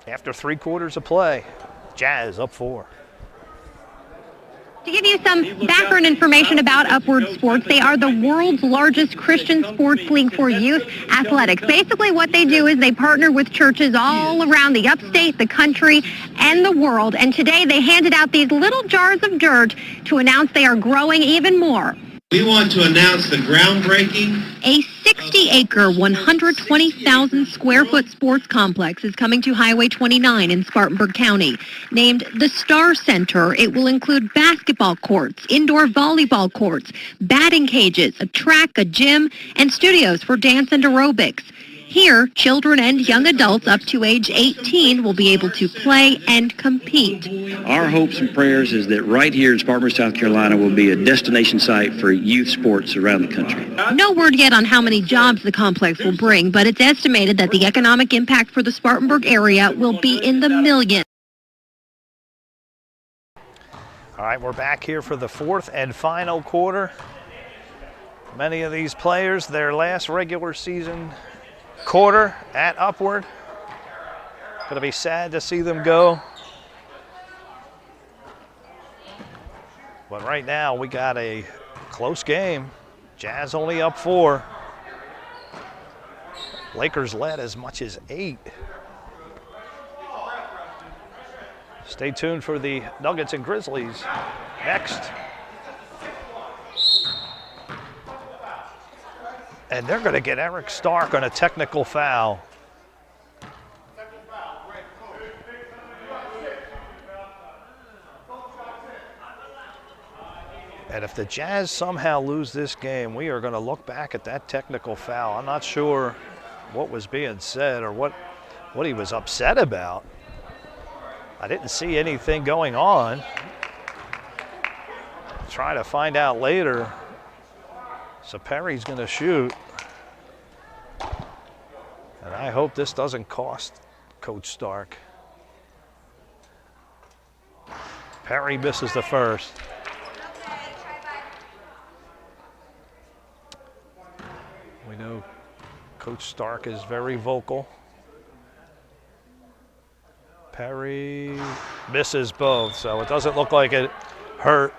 After 3 quarters of play, Jazz up 4. To give you some background information about Upward Sports, they are the world's largest Christian sports league for youth athletics. Basically what they do is they partner with churches all around the upstate, the country, and the world. And today they handed out these little jars of dirt to announce they are growing even more. We want to announce the groundbreaking. A 60-acre, 120,000 square foot sports complex is coming to Highway 29 in Spartanburg County. Named the Star Center, it will include basketball courts, indoor volleyball courts, batting cages, a track, a gym, and studios for dance and aerobics. Here, children and young adults up to age 18 will be able to play and compete. Our hopes and prayers is that right here in Spartanburg, South Carolina will be a destination site for youth sports around the country. No word yet on how many jobs the complex will bring, but it's estimated that the economic impact for the Spartanburg area will be in the millions. All right, we're back here for the 4th and final quarter. Many of these players, their last regular season quarter at Upward. Going to be sad to see them go. But right now we got a close game. Jazz only up 4. Lakers led as much as 8. Stay tuned for the Nuggets and Grizzlies next. And they're going to get Eric Stark on a technical foul. And if the Jazz somehow lose this game, we are going to look back at that technical foul. I'm not sure what was being said or what he was upset about. I didn't see anything going on. Try to find out later. So Perry's going to shoot. And I hope this doesn't cost Coach Stark. Perry misses the first. We know Coach Stark is very vocal. Perry misses both, so it doesn't look like it hurt.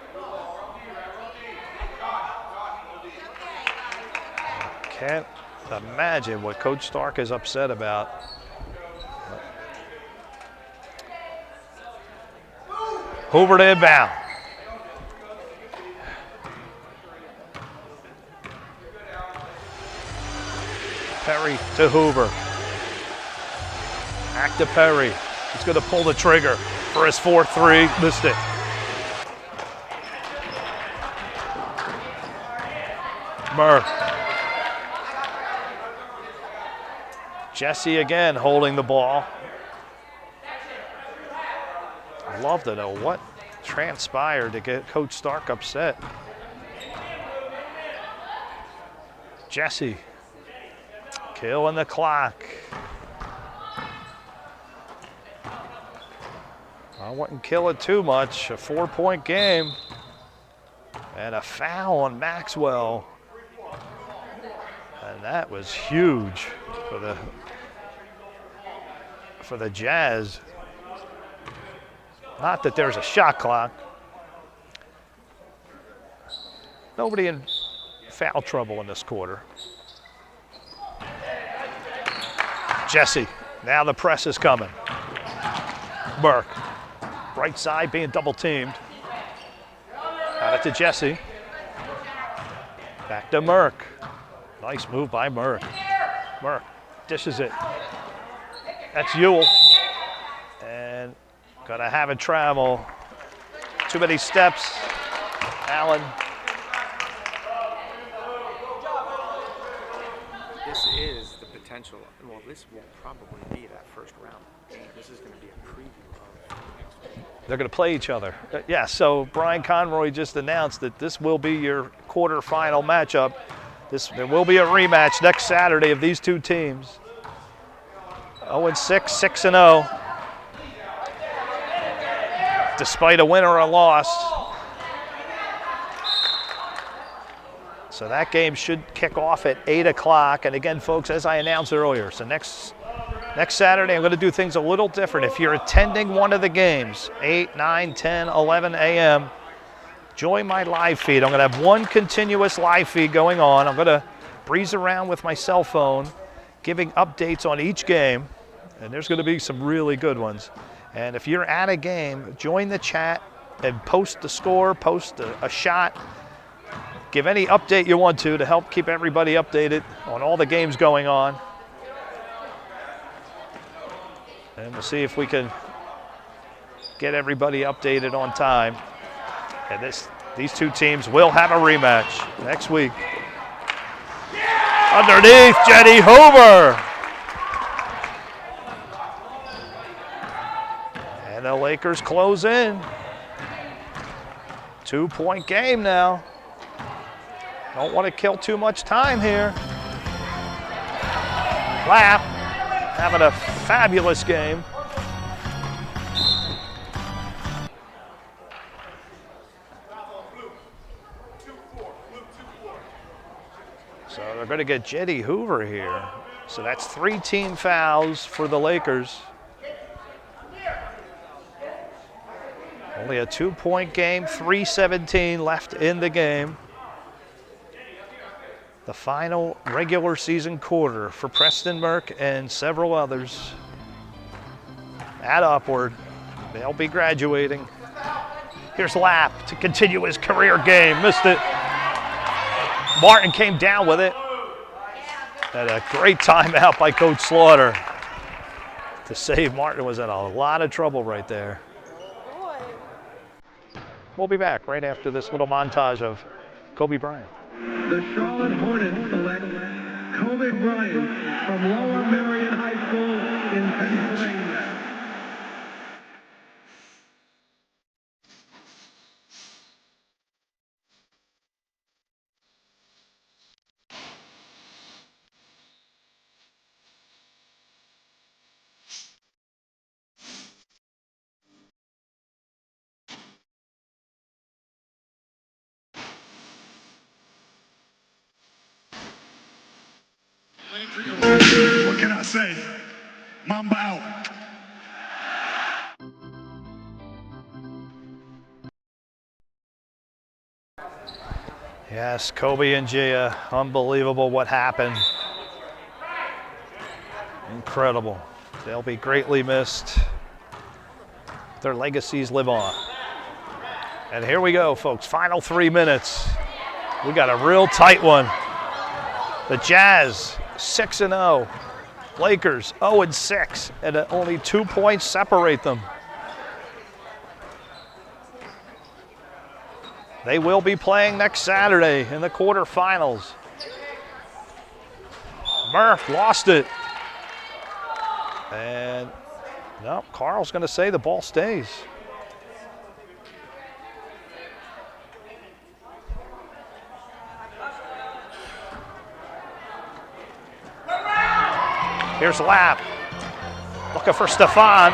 Can't imagine what Coach Stark is upset about. Hoover to inbound. Perry to Hoover. Back to Perry. He's going to pull the trigger for his 4-3. Missed it. Murr. Jesse again holding the ball. I'd love to know what transpired to get Coach Stark upset. Jesse killing the clock. I wouldn't kill it too much. A 4-point game. And a foul on Maxwell. And that was huge for the Jazz. Not that there's a shot clock. Nobody in foul trouble in this quarter. Jesse, now the press is coming. Burke, right side being double teamed. Got it to Jesse. Back to Merck. Nice move by Merck. Merck dishes it. That's Ewell. And gonna have it travel. Too many steps. Allen. This is the potential. Well, this will probably be that first round game. This is going to be a preview of next week. They're going to play each other. Yeah, so Brian Conroy just announced that this will be your quarterfinal matchup. There will be a rematch next Saturday of these two teams. 0-6, 6-0. Despite a win or a loss. So that game should kick off at 8 o'clock. And again, folks, as I announced earlier, so next Saturday I'm going to do things a little different. If you're attending one of the games, 8, 9, 10, 11 a.m., join my live feed. I'm going to have one continuous live feed going on. I'm going to breeze around with my cell phone, giving updates on each game. And there's going to be some really good ones. And if you're at a game, join the chat and post the score, post a shot. Give any update you want to help keep everybody updated on all the games going on. And we'll see if we can get everybody updated on time. And these two teams will have a rematch next week. Underneath, Jetty Hoover. And the Lakers close in. 2-point game now. Don't want to kill too much time here. Lap having a fabulous game. So they're going to get Jetty Hoover here. So that's 3 team fouls for the Lakers. Only a 2-point game, 3:17 left in the game. The final regular season quarter for Preston Merck and several others at Upward. They'll be graduating. Here's Lapp to continue his career game. Missed it. Martin came down with it. Had a great timeout by Coach Slaughter to save. Martin was in a lot of trouble right there. We'll be back right after this little montage of Kobe Bryant. The Charlotte Hornets select Kobe Bryant from Lower Merion High School in Pennsylvania. What can I say? Mamba out. Yes, Kobe and Gia, unbelievable what happened. Incredible. They'll be greatly missed. Their legacies live on. And here we go, folks, final 3 minutes. We got a real tight one. The Jazz 6-0. Lakers 0-6, and only 2 points separate them. They will be playing next Saturday in the quarterfinals. Murph lost it. And no, Carl's going to say the ball stays. Here's Lapp. Looking for Stefan.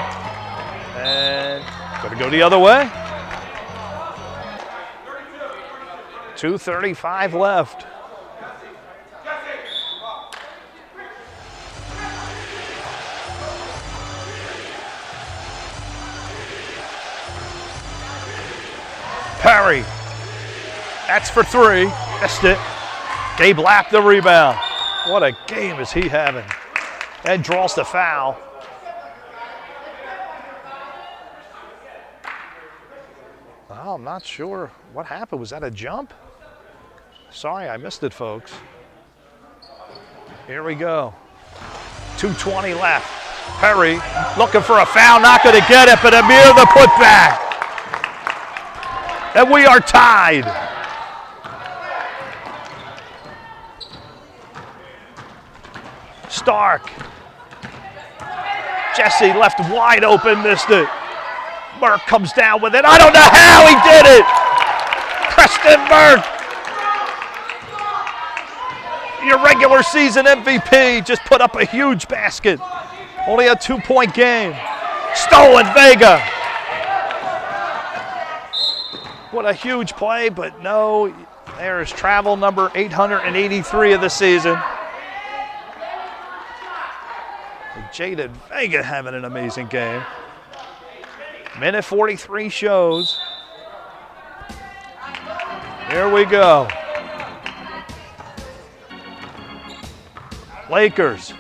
And going to go the other way. 2:35 left. Perry. That's for three. Missed it. Gabe Lapp the rebound. What a game is he having. And draws the foul. Well, I'm not sure what happened. Was that a jump? Sorry, I missed it, folks. Here we go. 2:20 left. Perry looking for a foul, not going to get it, but Amir the putback. And we are tied. Stark. Jesse left wide open, missed it. Burke comes down with it. I don't know how he did it. Preston Burke, your regular season MVP, just put up a huge basket. Only a 2-point game. Stolen Vega. What a huge play, but no, there's travel number 883 of the season. Jaden Vega having an amazing game. Minute 43 shows. Here we go. Lakers.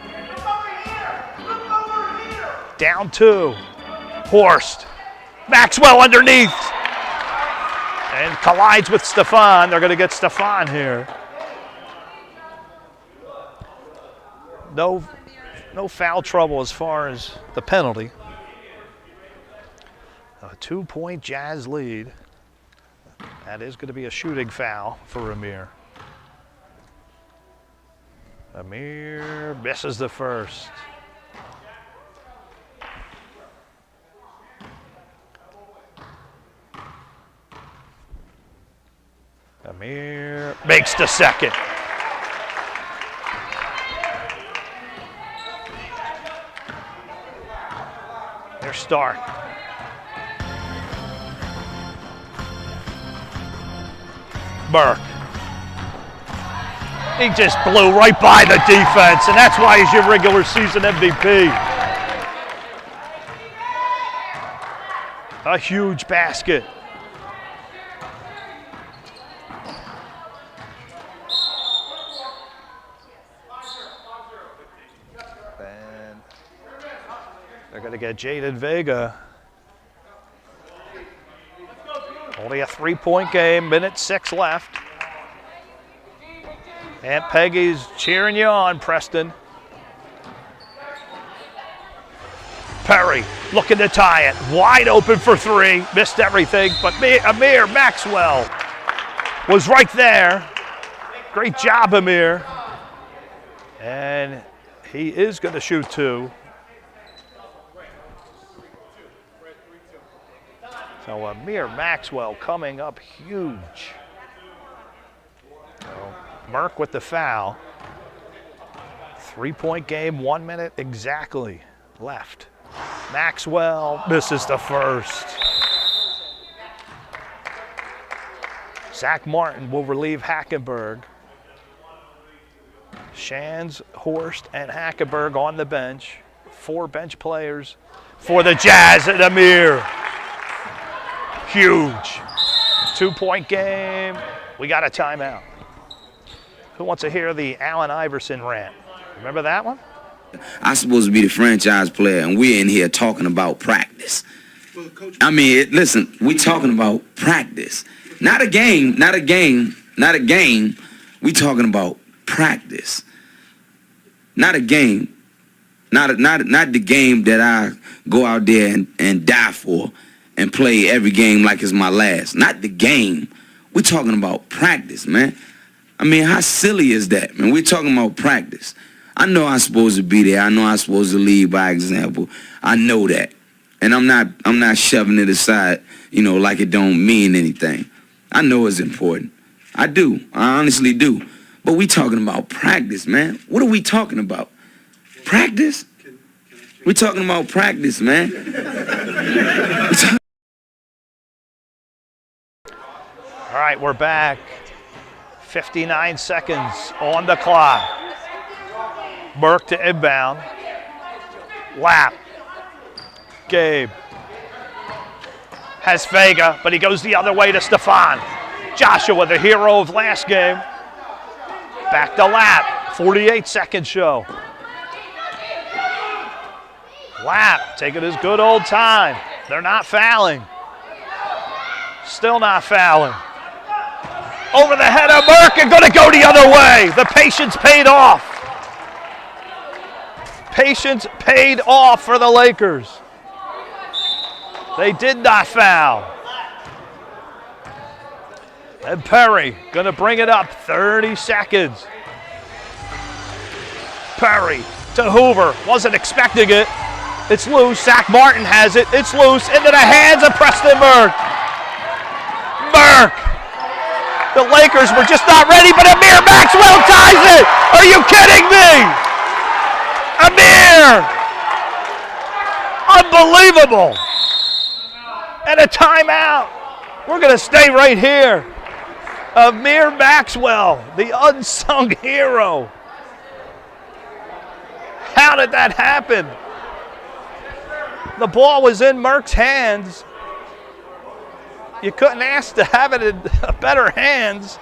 Down 2. Horst. Maxwell underneath. And collides with Stefan. They're going to get Stefan here. No foul trouble as far as the penalty. A 2-point Jazz lead. That is going to be a shooting foul for Amir. Amir misses the first. Amir makes the second. There's Stark. Burke. He just blew right by the defense, and that's why he's your regular season MVP. A huge basket. And they're going to get Jaden Vega. Only a 3-point game, minute 6 left. Aunt Peggy's cheering you on, Preston. Perry looking to tie it. Wide open for 3. Missed everything, but Amir Maxwell was right there. Great job, Amir. And he is going to shoot 2. So Amir Maxwell coming up huge. So Merck with the foul. 3-point game, 1 minute exactly left. Maxwell misses the first. Zack Martin will relieve Hackenburg. Shands, Horst, and Hackenburg on the bench. 4 bench players for the Jazz and Amir. Huge. 2-point game. We got a timeout. Who wants to hear the Allen Iverson rant? Remember that one? I'm supposed to be the franchise player, and we're in here talking about practice. I mean, listen, we're talking about practice. Not a game, not a game, not a game. We're talking about practice. not a game. Not the game that I go out there and die for and play every game like it's my last. Not the game. We're talking about practice, man. I mean, how silly is that, man? We're talking about practice. I know I'm supposed to be there. I know I'm supposed to lead by example. I know that. And I'm not shoving it aside, like it don't mean anything. I know it's important. I do. I honestly do. But we talking about practice, man. What are we talking about? Practice? We're talking about practice, man. All right, we're back. 59 seconds on the clock. Burke to inbound. Lap. Gabe. Has Vega, but he goes the other way to Stefan. Joshua, the hero of last game. Back to Lap. 48-second show. Lap taking his good old time. They're not fouling. Still not fouling. Over the head of Burke and going to go the other way. The patience paid off. Patience paid off for the Lakers. They did not foul. And Perry going to bring it up. 30 seconds. Perry to Hoover. Wasn't expecting it. It's loose. Zack Martin has it. It's loose into the hands of Preston Burke. Burke. The Lakers were just not ready, but Amir Maxwell ties it. Are you kidding me? Amir. Unbelievable. And a timeout. We're going to stay right here. Amir Maxwell, the unsung hero. How did that happen? The ball was in Merck's hands. You couldn't ask to have it in better hands.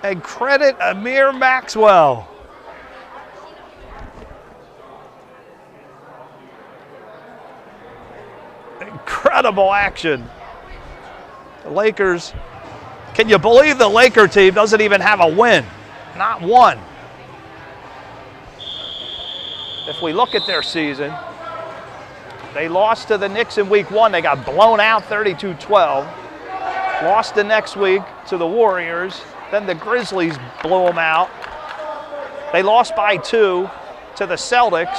And credit Amir Maxwell. Incredible action. The Lakers, can you believe the Laker team doesn't even have a win? Not one. If we look at their season, they lost to the Knicks in week 1. They got blown out 32-12. Lost the next week to the Warriors. Then the Grizzlies blew them out. They lost by 2 to the Celtics.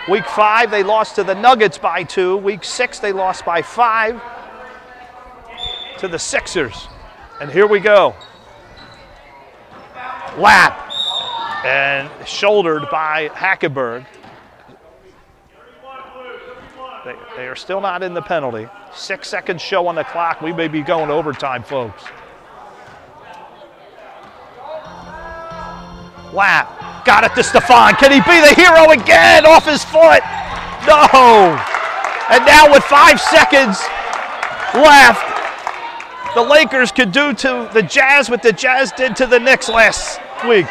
Week 5, they lost to the Nuggets by 2. Week 6, they lost by 5 to the Sixers. And here we go. Lap. And shouldered by Hackenburg. They are still not in the penalty. 6 seconds show on the clock. We may be going to overtime, folks. Lap. Got it to Stefan. Can he be the hero again? Off his foot. No. And now with 5 seconds left, the Lakers could do to the Jazz what the Jazz did to the Knicks last week.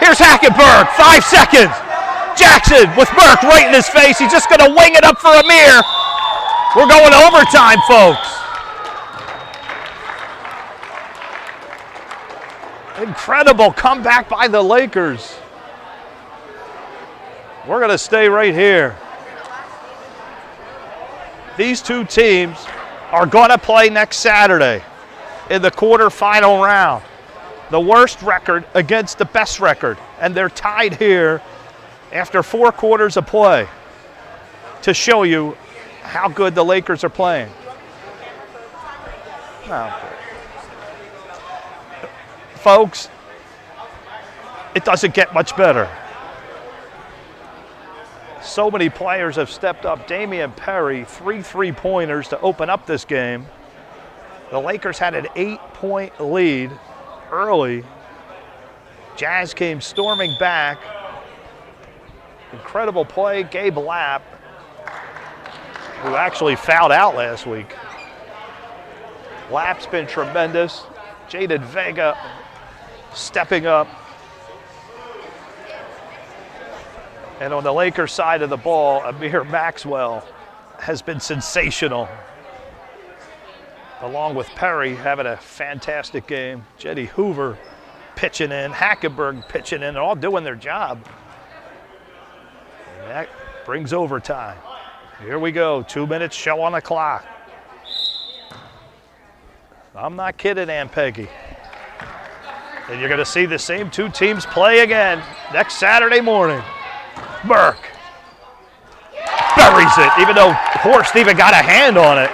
Here's Hackenburg. 5 seconds. Jaxon with Burke right in his face. He's just going to wing it up for Amir. We're going to overtime, folks. Incredible comeback by the Lakers. We're going to stay right here. These two teams are going to play next Saturday in the quarterfinal round. The worst record against the best record. And they're tied here after 4 quarters of play to show you how good the Lakers are playing. Now, folks, it doesn't get much better. So many players have stepped up. Damian Perry, 3 3-pointers to open up this game. The Lakers had an 8-point lead early. Jazz came storming back. Incredible play, Gabe Lap, who actually fouled out last week. Lap's been tremendous. Jaden Vega stepping up. And on the Lakers side of the ball, Amir Maxwell has been sensational. Along with Perry having a fantastic game. Hoover pitching in, Hackenburg pitching in, all doing their job. And that brings overtime. Here we go, 2 minutes show on the clock. I'm not kidding, Aunt Peggy. And you're going to see the same two teams play again next Saturday morning. Burke buries it, even though Horst even got a hand on it.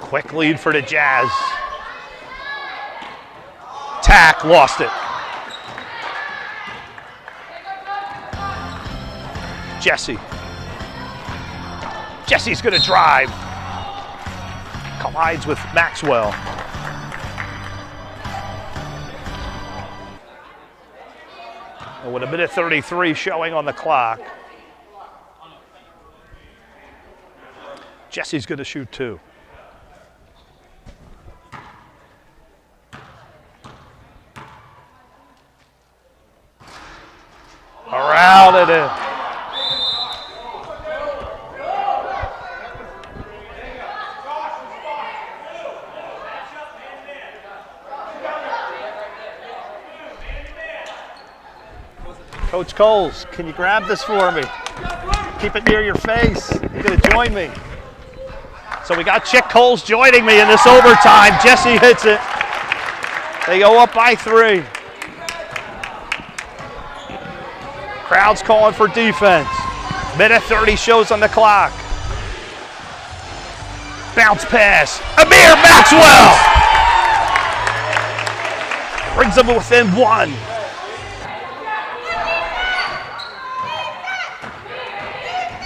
Quick lead for the Jazz. Tack lost it. Jesse's going to drive. Collides with Maxwell. And with 1:33 showing on the clock, Jesse's going to shoot 2. Around it in. Coach Coles, can you grab this for me? Keep it near your face. You're going to join me. So we got Chick Coles joining me in this overtime. Jesse hits it. They go up by 3. Crowd's calling for defense. 1:30 shows on the clock. Bounce pass. Amir Maxwell! Brings them within 1.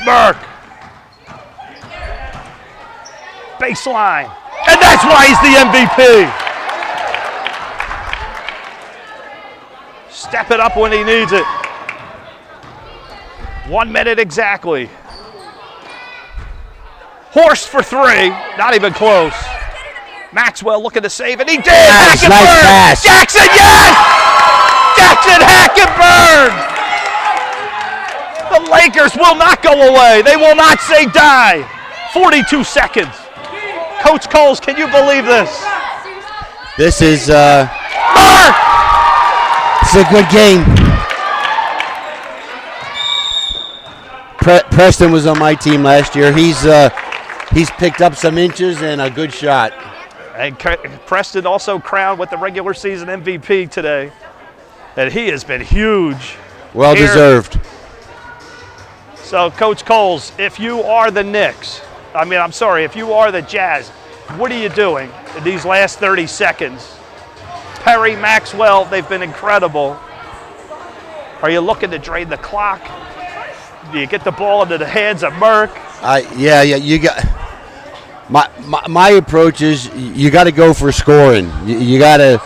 Burke. Baseline. And that's why he's the MVP. Step it up when he needs it. 1 minute exactly. Horst for 3. Not even close. Maxwell looking to save it. He did. Nice pass. Jaxon, yes! Jaxon Hackenburg! The Lakers will not go away. They will not say die. 42 seconds. Coach Coles, can you believe this? This is a good game. Preston was on my team last year. He's picked up some inches and a good shot. And Preston also crowned with the regular season MVP today. And he has been huge. Well deserved. So, Coach Coles, if you are the Knicks, if you are the Jazz, what are you doing in these last 30 seconds? Perry, Maxwell, they've been incredible. Are you looking to drain the clock? Do you get the ball into the hands of Merck? Yeah. You got my approach is you got to go for scoring. You got to.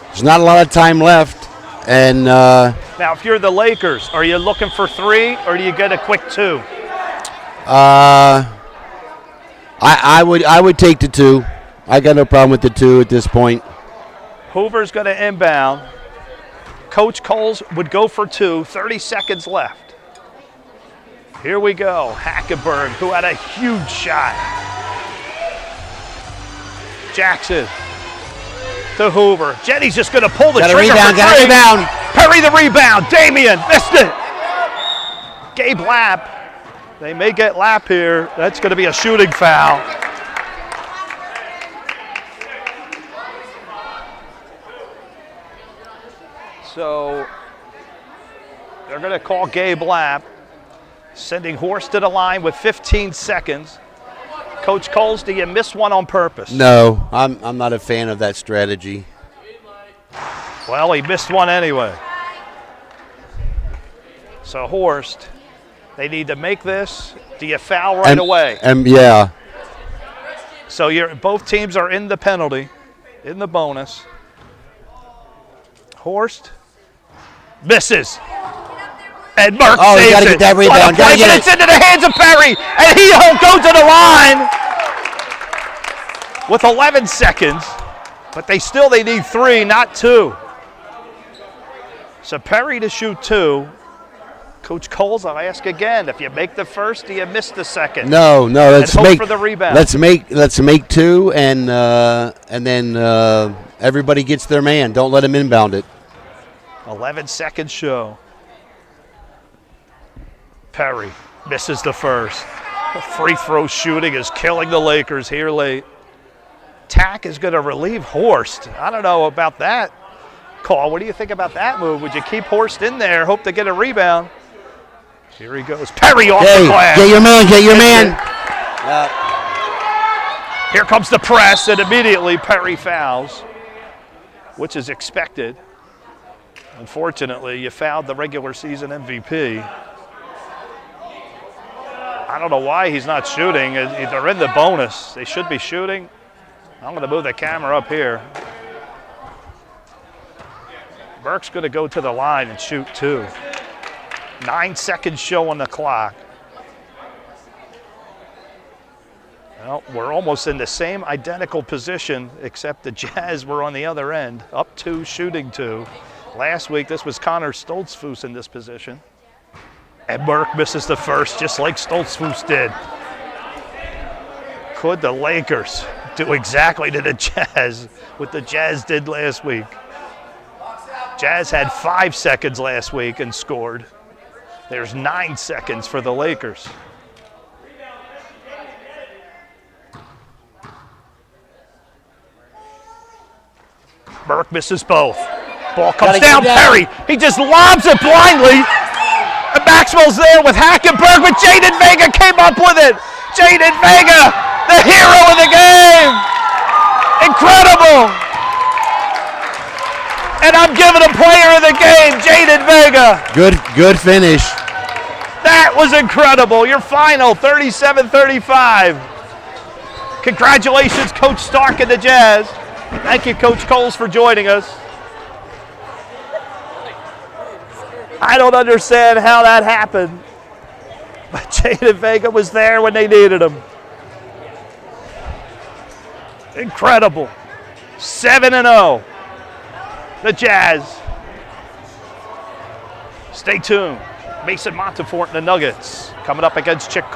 There's not a lot of time left, and. Now, if you're the Lakers, are you looking for 3 or do you get a quick 2? I would take the 2. I got no problem with the 2 at this point. Hoover's going to inbound. Coach Coles would go for 2. 30 seconds left. Here we go. Hackenburg, who had a huge shot. Jaxon to Hoover. Jenny's just going to pull the trigger. Got a rebound. Perry the rebound. Damian missed it. Gabe Lapp. They may get Lapp here. That's going to be a shooting foul. So they're going to call Gabe Lapp, sending Horst to the line with 15 seconds. Coach Coles, do you miss one on purpose? No, I'm not a fan of that strategy. Well, he missed one anyway. So Horst, they need to make this. Do you foul right away? Yeah. So both teams are in the penalty, in the bonus. Horst misses. And Merck saves it. Got to get that rebound. Got to get it into the hands of Perry, and he won't go to the line with 11 seconds. But they need 3, not 2. So Perry to shoot 2. Coach Coles, I'll ask again. If you make the first, do you miss the second? No. Let's hope make for the rebound. Let's make two, and then everybody gets their man. Don't let them inbound it. 11-second show. Perry misses the first. Free throw shooting is killing the Lakers here late. Tack is going to relieve Horst. I don't know about that call. What do you think about that move? Would you keep Horst in there, hope to get a rebound? Here he goes. Perry off the glass. Get your man. Here comes the press, and immediately Perry fouls, which is expected. Unfortunately, you fouled the regular season MVP. I don't know why he's not shooting. They're in the bonus. They should be shooting. I'm going to move the camera up here. Burke's going to go to the line and shoot two. 9 seconds show on the clock. Well, we're almost in the same identical position, except the Jazz were on the other end. Up two, shooting two. Last week, this was Connor Stoltzfus in this position. And Burke misses the first, just like Stoltzfus did. Could the Lakers do exactly to the Jazz what the Jazz did last week? Jazz had 5 seconds last week and scored. There's 9 seconds for the Lakers. Burke misses both. Ball comes down, Perry. He just lobs it blindly. And Maxwell's there with Hackenburg, but Jaden Vega came up with it. Jaden Vega, the hero of the game. Incredible. And I'm giving a player of the game, Jaden Vega. Good finish. That was incredible. Your final, 37-35. Congratulations, Coach Stark and the Jazz. Thank you, Coach Coles, for joining us. I don't understand how that happened, but Jaden Vega was there when they needed him. Incredible. 7-0. The Jazz. Stay tuned. Mason Montefort and the Nuggets coming up against Chicago.